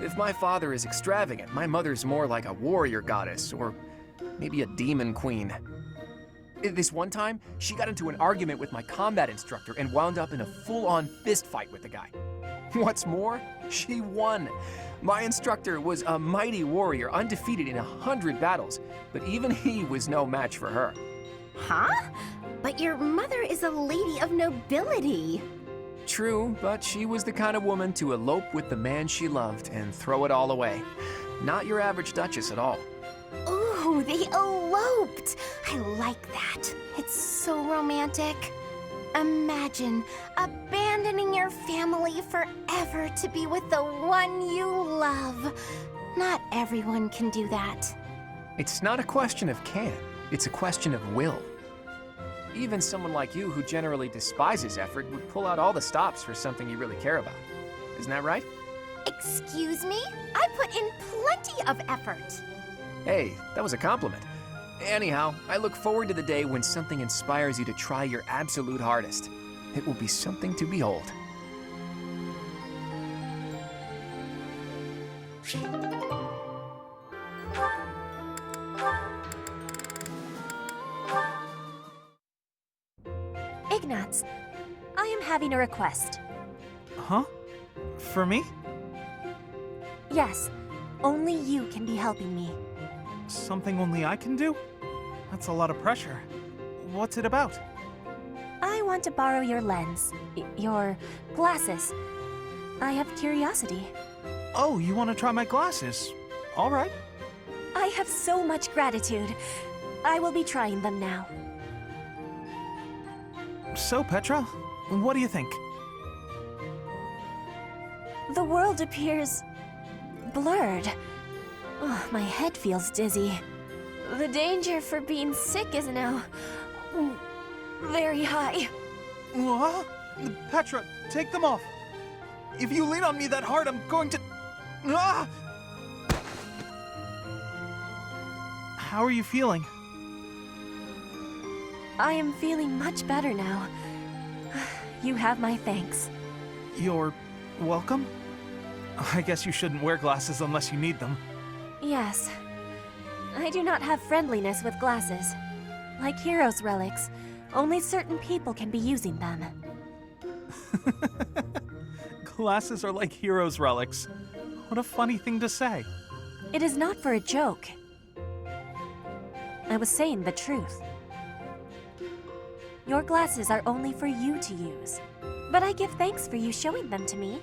If my father is extravagant, my mother's more like a warrior goddess, or maybe a demon queen. This one time, she got into an argument with my combat instructor and wound up in a full-on fist fight with the guy. What's more, she won. My instructor was a mighty warrior, undefeated in 100 battles, but even he was no match for her. Huh? But your mother is a lady of nobility. True, but she was the kind of woman to elope with the man she loved and throw it all away. Not your average duchess at all. Ooh, they eloped. I like that. It's so romantic. Imagine abandoning your family forever to be with the one you love. Not everyone can do that. It's not a question of can, it's a question of will. Even someone like you who generally despises effort would pull out all the stops for something you really care about. Isn't that right? Excuse me? I put in plenty of effort. Hey, that was a compliment. Anyhow, I look forward to the day when something inspires you to try your absolute hardest. It will be something to behold. Ignatz, I am having a request. Huh? For me? Yes, only you can be helping me. Something only I can do? That's a lot of pressure. What's it about? I want to borrow your lens, your glasses. I have curiosity. Oh, you want to try my glasses? All right. I have so much gratitude. I will be trying them now. So, Petra, what do you think? The world appears blurred. Oh, my head feels dizzy. The danger for being sick is now very high. What? Petra, take them off. If you lean on me that hard, I'm going to... Ah! How are you feeling? I am feeling much better now. You have my thanks. You're welcome? I guess you shouldn't wear glasses unless you need them. Yes. I do not have friendliness with glasses. Like heroes' relics, only certain people can be using them. Glasses are like heroes' relics. What a funny thing to say. It is not for a joke. I was saying the truth. Your glasses are only for you to use. But I give thanks for you showing them to me.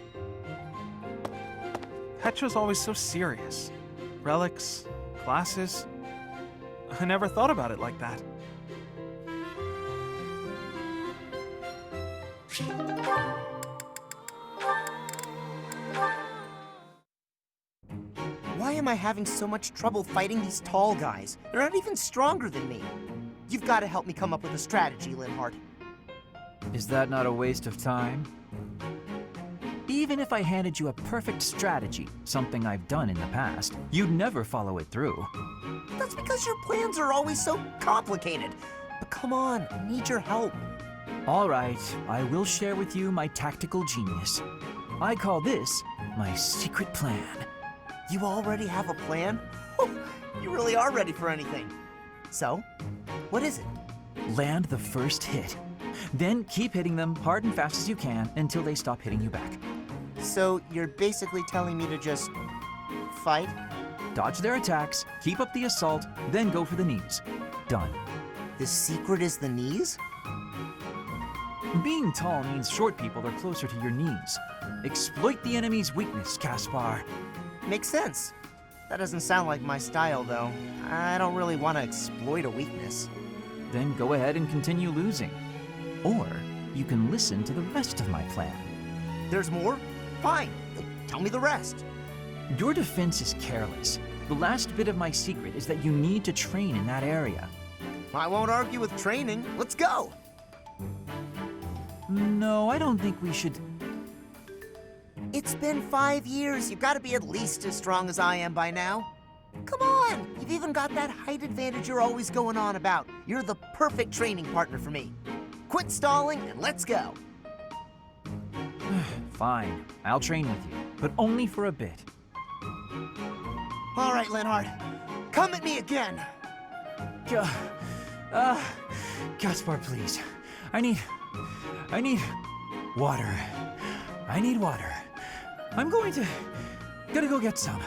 Petra's always so serious. Relics, glasses. I never thought about it like that. Why am I having so much trouble fighting these tall guys? They're not even stronger than me. You've got to help me come up with a strategy, Linhardt. Is that not a waste of time? Even if I handed you a perfect strategy, something I've done in the past, you'd never follow it through. That's because your plans are always so complicated. But come on, I need your help. All right, I will share with you my tactical genius. I call this my secret plan. You already have a plan? You really are ready for anything. So, what is it? Land the first hit. Then keep hitting them hard and fast as you can until they stop hitting you back. So, you're basically telling me to just fight? Dodge their attacks, keep up the assault, then go for the knees. Done. The secret is the knees? Being tall means short people are closer to your knees. Exploit the enemy's weakness, Caspar. Makes sense. That doesn't sound like my style, though. I don't really want to exploit a weakness. Then go ahead and continue losing. Or you can listen to the rest of my plan. There's more? Fine. Tell me the rest. Your defense is careless. The last bit of my secret is that you need to train in that area. I won't argue with training. Let's go! No, I don't think we should... It's been 5 years. You've got to be at least as strong as I am by now. Come on! You've even got that height advantage you're always going on about. You're the perfect training partner for me. Quit stalling and let's go. Fine, I'll train with you, but only for a bit. All right, Linhardt. Come at me again. Caspar, please. I need water. I need water. I'm gotta go get some.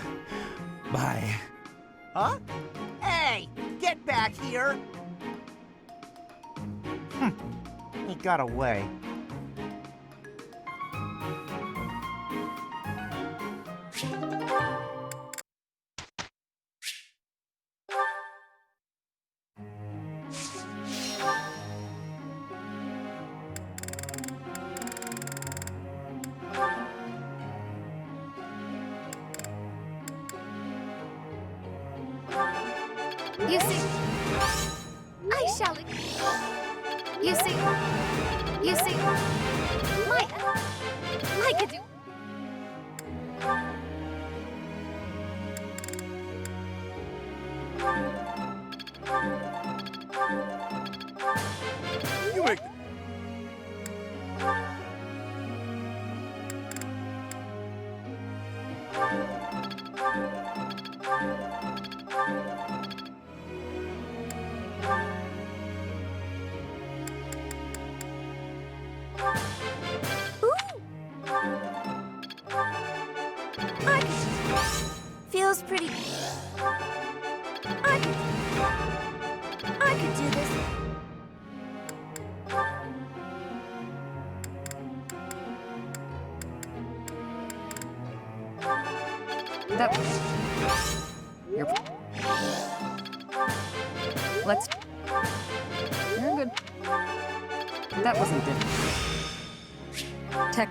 Bye. Huh? Hey, get back here. He got away. You see, I shall. You see, I could do. You make. Feels pretty. I could do this. That. You're. Let's. You're good. That wasn't difficult. That.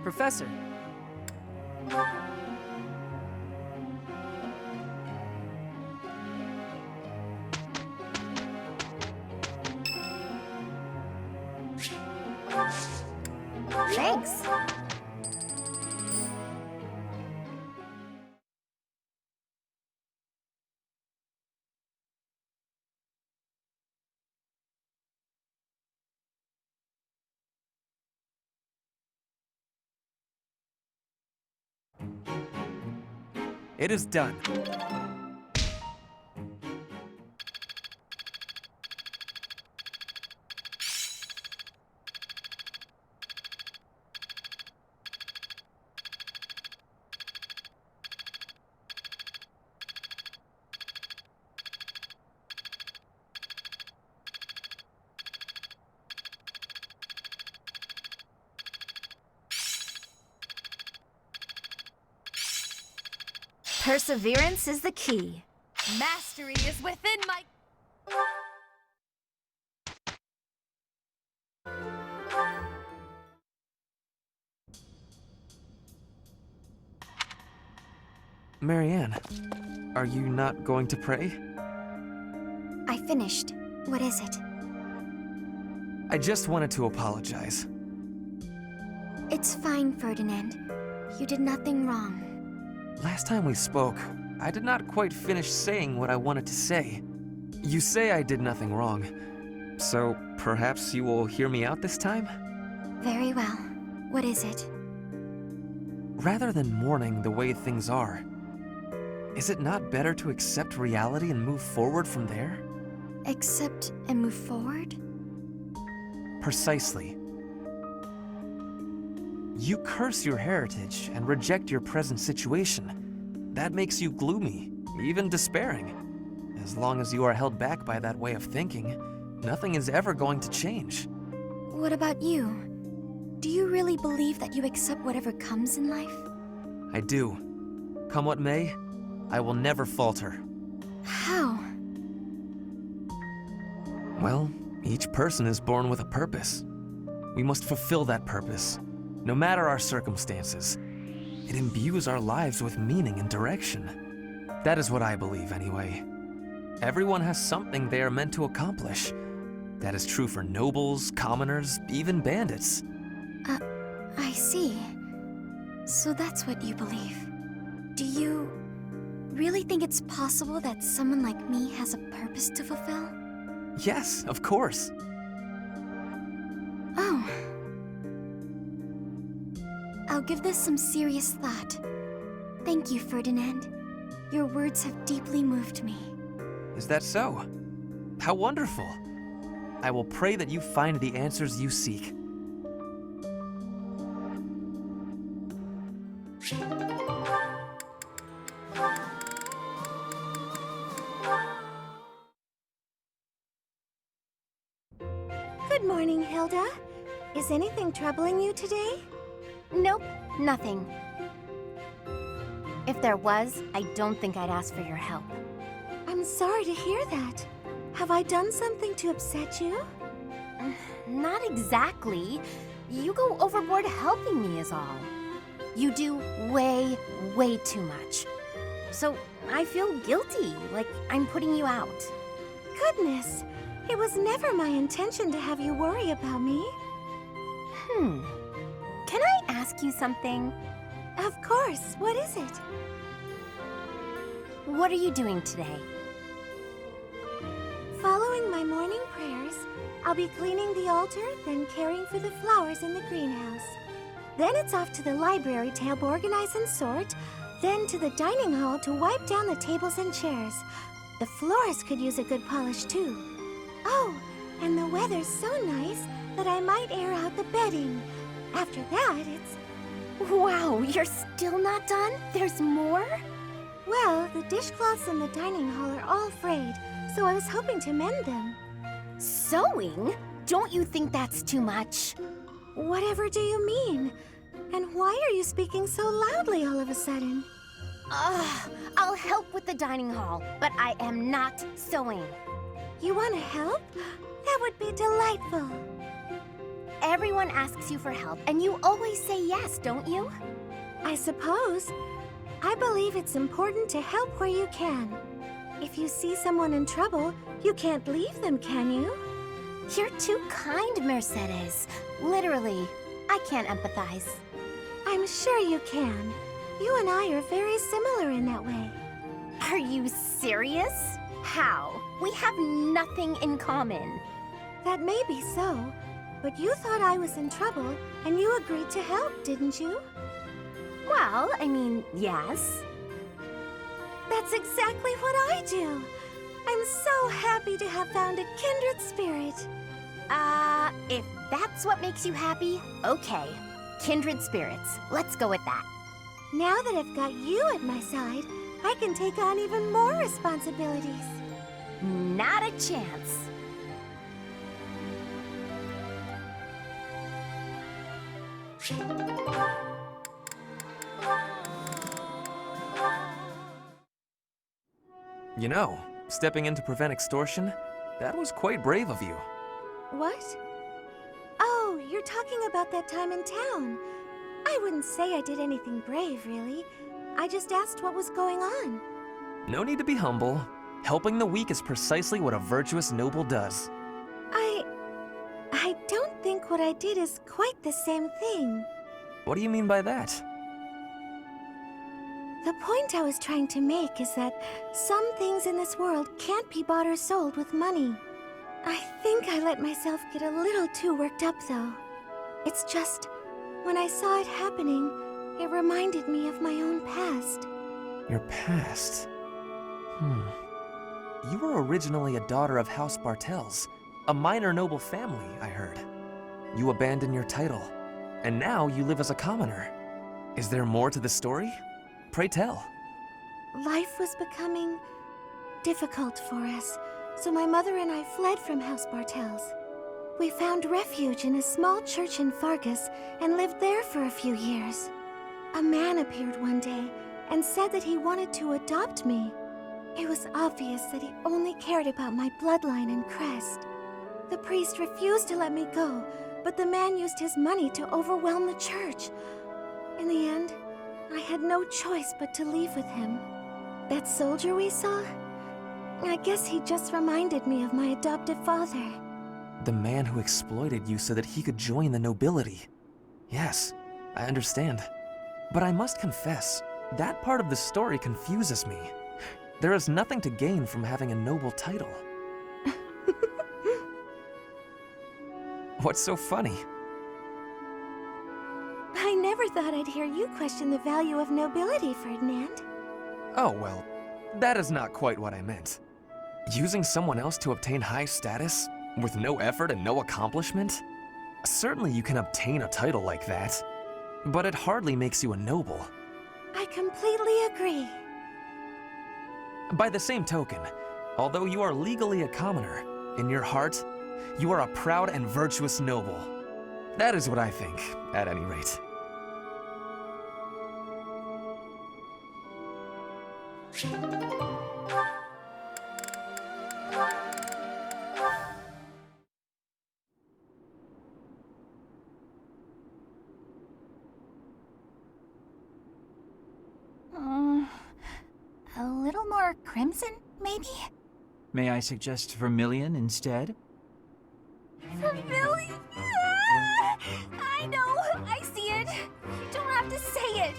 Professor. Thanks. It is done. Perseverance is the key. Mastery is within my... Marianne, are you not going to pray? I finished. What is it? I just wanted to apologize. It's fine, Ferdinand. You did nothing wrong. Last time we spoke, I did not quite finish saying what I wanted to say. You say I did nothing wrong, so perhaps you will hear me out this time? Very well. What is it? Rather than mourning the way things are, is it not better to accept reality and move forward from there? Accept and move forward? Precisely. You curse your heritage and reject your present situation. That makes you gloomy, even despairing. As long as you are held back by that way of thinking, nothing is ever going to change. What about you? Do you really believe that you accept whatever comes in life? I do. Come what may, I will never falter. How? Well, each person is born with a purpose. We must fulfill that purpose, no matter our circumstances. It imbues our lives with meaning and direction. That is what I believe, anyway. Everyone has something they are meant to accomplish. That is true for nobles, commoners, even bandits. I see. So that's what you believe. Do you really think it's possible that someone like me has a purpose to fulfill? Yes, of course. Oh. I'll give this some serious thought. Thank you, Ferdinand. Your words have deeply moved me. Is that so? How wonderful. I will pray that you find the answers you seek. Good morning, Hilda. Is anything troubling you today? Nope, nothing. If there was, I don't think I'd ask for your help. I'm sorry to hear that. Have I done something to upset you? Not exactly. You go overboard helping me is all. You do way, way too much. So I feel guilty, like I'm putting you out. Goodness, it was never my intention to have you worry about me. Can I ask you something? Of course, what is it? What are you doing today? Following my morning prayers, I'll be cleaning the altar, then caring for the flowers in the greenhouse. Then it's off to the library to help organize and sort, then to the dining hall to wipe down the tables and chairs. The floors could use a good polish too. Oh, and the weather's so nice that I might air out the bedding. After that, it's... Wow, you're still not done? There's more? Well, the dishcloths in the dining hall are all frayed, so I was hoping to mend them. Sewing? Don't you think that's too much? Whatever do you mean? And why are you speaking so loudly all of a sudden? I'll help with the dining hall, but I am not sewing. You want to help? That would be delightful. Everyone asks you for help, and you always say yes, don't you? I suppose. I believe it's important to help where you can. If you see someone in trouble, you can't leave them, can you? You're too kind, Mercedes. Literally, I can't empathize. I'm sure you can. You and I are very similar in that way. Are you serious? How? We have nothing in common. That may be so, but you thought I was in trouble, and you agreed to help, didn't you? Well, I mean, yes. That's exactly what I do. I'm so happy to have found a kindred spirit. If that's what makes you happy, okay. Kindred spirits. Let's go with that. Now that I've got you at my side, I can take on even more responsibilities. Not a chance. You know, stepping in to prevent extortion, that was quite brave of you. What? Oh, you're talking about that time in town. I wouldn't say I did anything brave, really. I just asked what was going on. No need to be humble. Helping the weak is precisely what a virtuous noble does. I don't think what I did is quite the same thing. What do you mean by that? The point I was trying to make is that some things in this world can't be bought or sold with money. I think I let myself get a little too worked up, though. It's just, when I saw it happening, it reminded me of my own past. Your past? You were originally a daughter of House Bartels, a minor noble family, I heard. You abandoned your title, and now you live as a commoner. Is there more to the story? Pray tell. Life was becoming difficult for us, so my mother and I fled from House Bartels. We found refuge in a small church in Fargus and lived there for a few years. A man appeared one day and said that he wanted to adopt me. It was obvious that he only cared about my bloodline and crest. The priest refused to let me go, but the man used his money to overwhelm the church. In the end, I had no choice but to leave with him. That soldier we saw? I guess he just reminded me of my adoptive father. The man who exploited you so that he could join the nobility. Yes, I understand. But I must confess, that part of the story confuses me. There is nothing to gain from having a noble title. What's so funny? I never never thought I'd hear you question the value of nobility, Ferdinand. Oh, well, that is not quite what I meant. Using someone else to obtain high status, with no effort and no accomplishment? Certainly you can obtain a title like that, but it hardly makes you a noble. I completely agree. By the same token, although you are legally a commoner, in your heart, you are a proud and virtuous noble. That is what I think, at any rate. A little more crimson, maybe? May I suggest vermilion instead? Vermilion? Ah! I know! I see it! You don't have to say it!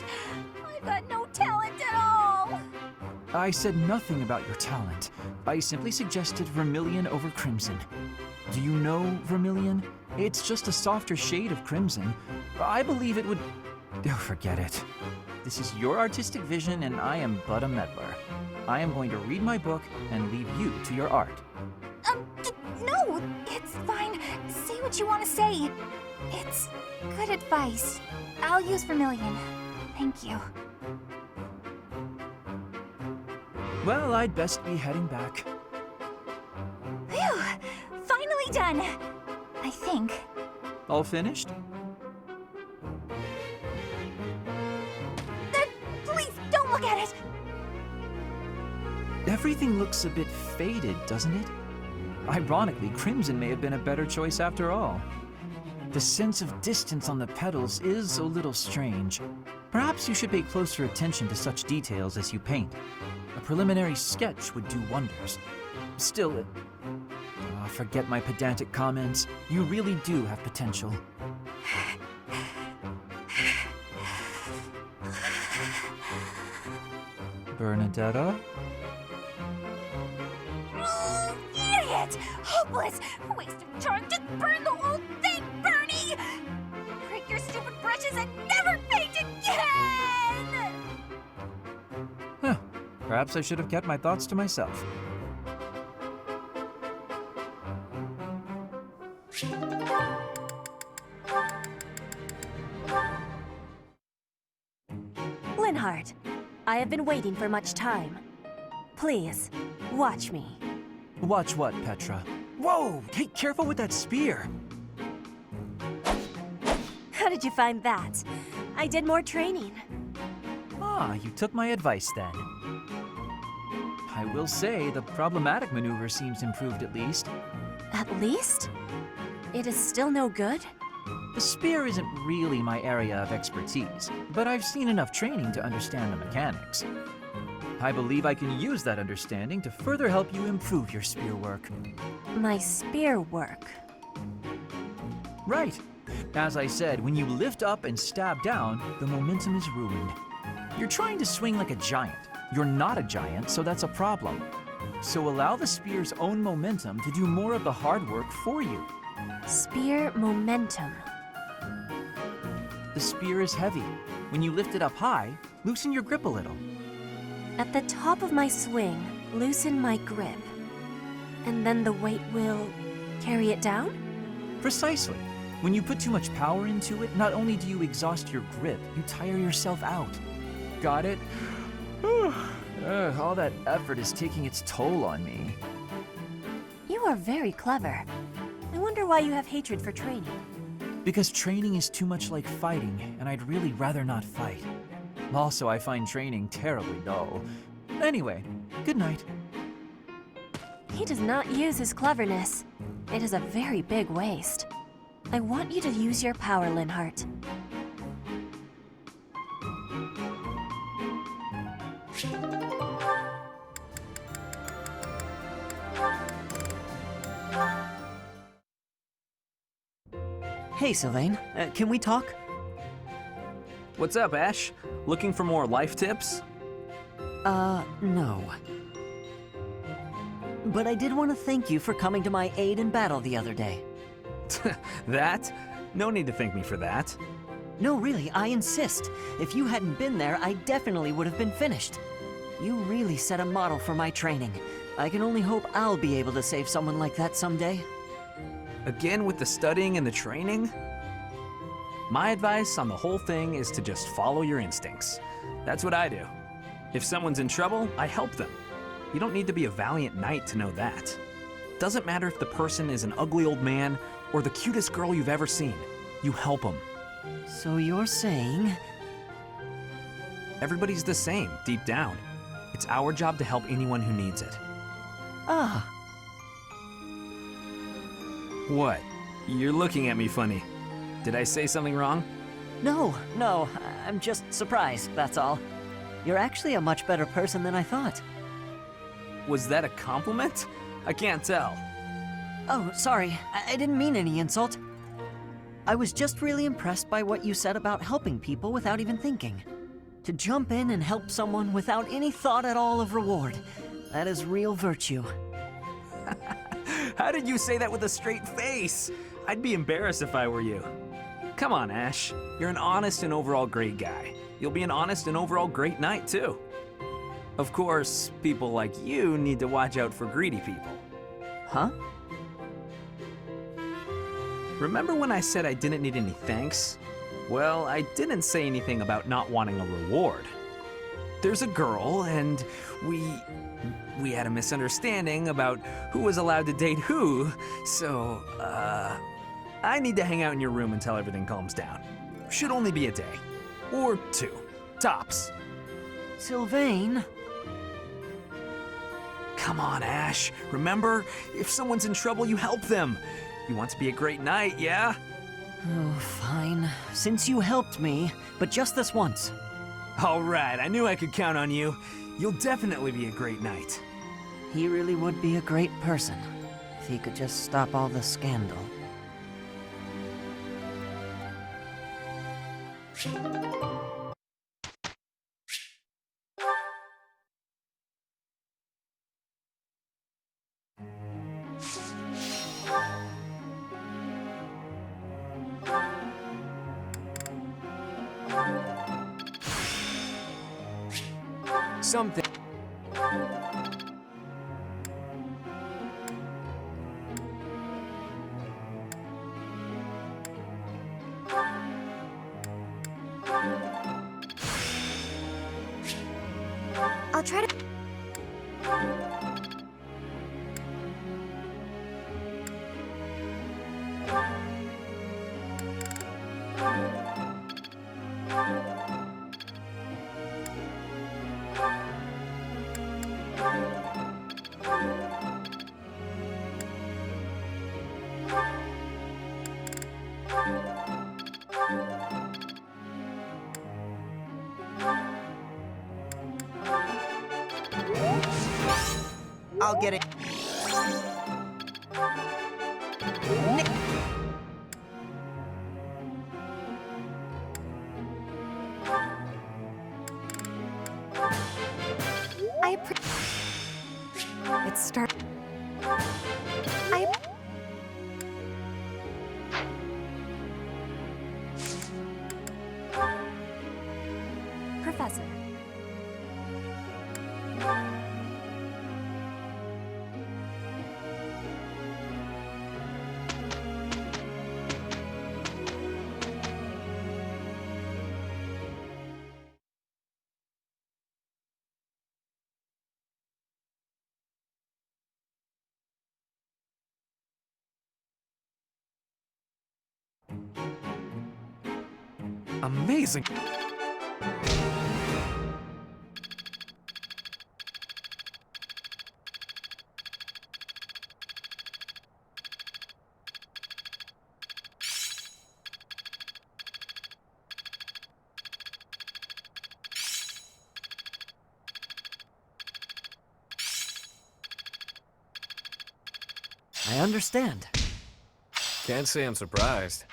I've got no talent at all! I said nothing about your talent. I simply suggested vermilion over crimson. Do you know vermilion? It's just a softer shade of crimson. I believe it would... Oh, forget it. This is your artistic vision and I am but a meddler. I am going to read my book and leave you to your art. No! It's fine. Say what you want to say. It's good advice. I'll use vermilion. Thank you. Well, I'd best be heading back. Phew! Finally done! I think. All finished? Please, don't look at it! Everything looks a bit faded, doesn't it? Ironically, crimson may have been a better choice after all. The sense of distance on the petals is a little strange. Perhaps you should pay closer attention to such details as you paint. A preliminary sketch would do wonders. Still, forget my pedantic comments. You really do have potential. Bernadetta? Idiot! Hopeless! Waste of charm! Just burn the whole thing, Bernie! Break your stupid brushes and never paint again! Huh. Perhaps I should have kept my thoughts to myself. Linhardt, I have been waiting for much time. Please, watch me. Watch what, Petra? Whoa! Hey, careful with that spear! How did you find that? I did more training. Ah, you took my advice then. I will say, the problematic maneuver seems improved at least. At least? It is still no good? The spear isn't really my area of expertise, but I've seen enough training to understand the mechanics. I believe I can use that understanding to further help you improve your spear work. My spear work? Right. As I said, when you lift up and stab down, the momentum is ruined. You're trying to swing like a giant. You're not a giant, so that's a problem. So allow the spear's own momentum to do more of the hard work for you. Spear momentum. The spear is heavy. When you lift it up high, loosen your grip a little. At the top of my swing, loosen my grip. And then the weight will carry it down? Precisely. When you put too much power into it, not only do you exhaust your grip, you tire yourself out. Got it? All that effort is taking its toll on me. You are very clever. I wonder why you have hatred for training. Because training is too much like fighting, and I'd really rather not fight. Also, I find training terribly dull. Anyway, good night. He does not use his cleverness. It is a very big waste. I want you to use your power, Linhardt. Hey, Sylvain, can we talk? What's up, Ash? Looking for more life tips? No. But I did want to thank you for coming to my aid in battle the other day. That? No need to thank me for that. No, really, I insist. If you hadn't been there, I definitely would have been finished. You really set a model for my training. I can only hope I'll be able to save someone like that someday. Again with the studying and the training? My advice on the whole thing is to just follow your instincts. That's what I do. If someone's in trouble, I help them. You don't need to be a valiant knight to know that. Doesn't matter if the person is an ugly old man or the cutest girl you've ever seen. You help them. So you're saying... Everybody's the same, deep down. It's our job to help anyone who needs it. Ah. What? You're looking at me funny. Did I say something wrong? No, I'm just surprised, that's all. You're actually a much better person than I thought. Was that a compliment? I can't tell. Oh, sorry, I didn't mean any insult. I was just really impressed by what you said about helping people without even thinking. To jump in and help someone without any thought at all of reward. That is real virtue. How did you say that with a straight face? I'd be embarrassed if I were you. Come on, Ash. You're an honest and overall great guy. You'll be an honest and overall great knight, too. Of course, people like you need to watch out for greedy people. Huh? Remember when I said I didn't need any thanks? Well, I didn't say anything about not wanting a reward. There's a girl, and we had a misunderstanding about who was allowed to date who, so, I need to hang out in your room until everything calms down. Should only be a day. Or 2. Tops. Sylvain? Come on, Ash. Remember, if someone's in trouble, you help them. You want to be a great knight, yeah? Oh, fine. Since you helped me, but just this once. All right, I knew I could count on you. You'll definitely be a great knight. He really would be a great person, if he could just stop all the scandal. Something. I'll try to... I'll get it. It starts. Professor. Amazing. I understand. Can't say I'm surprised.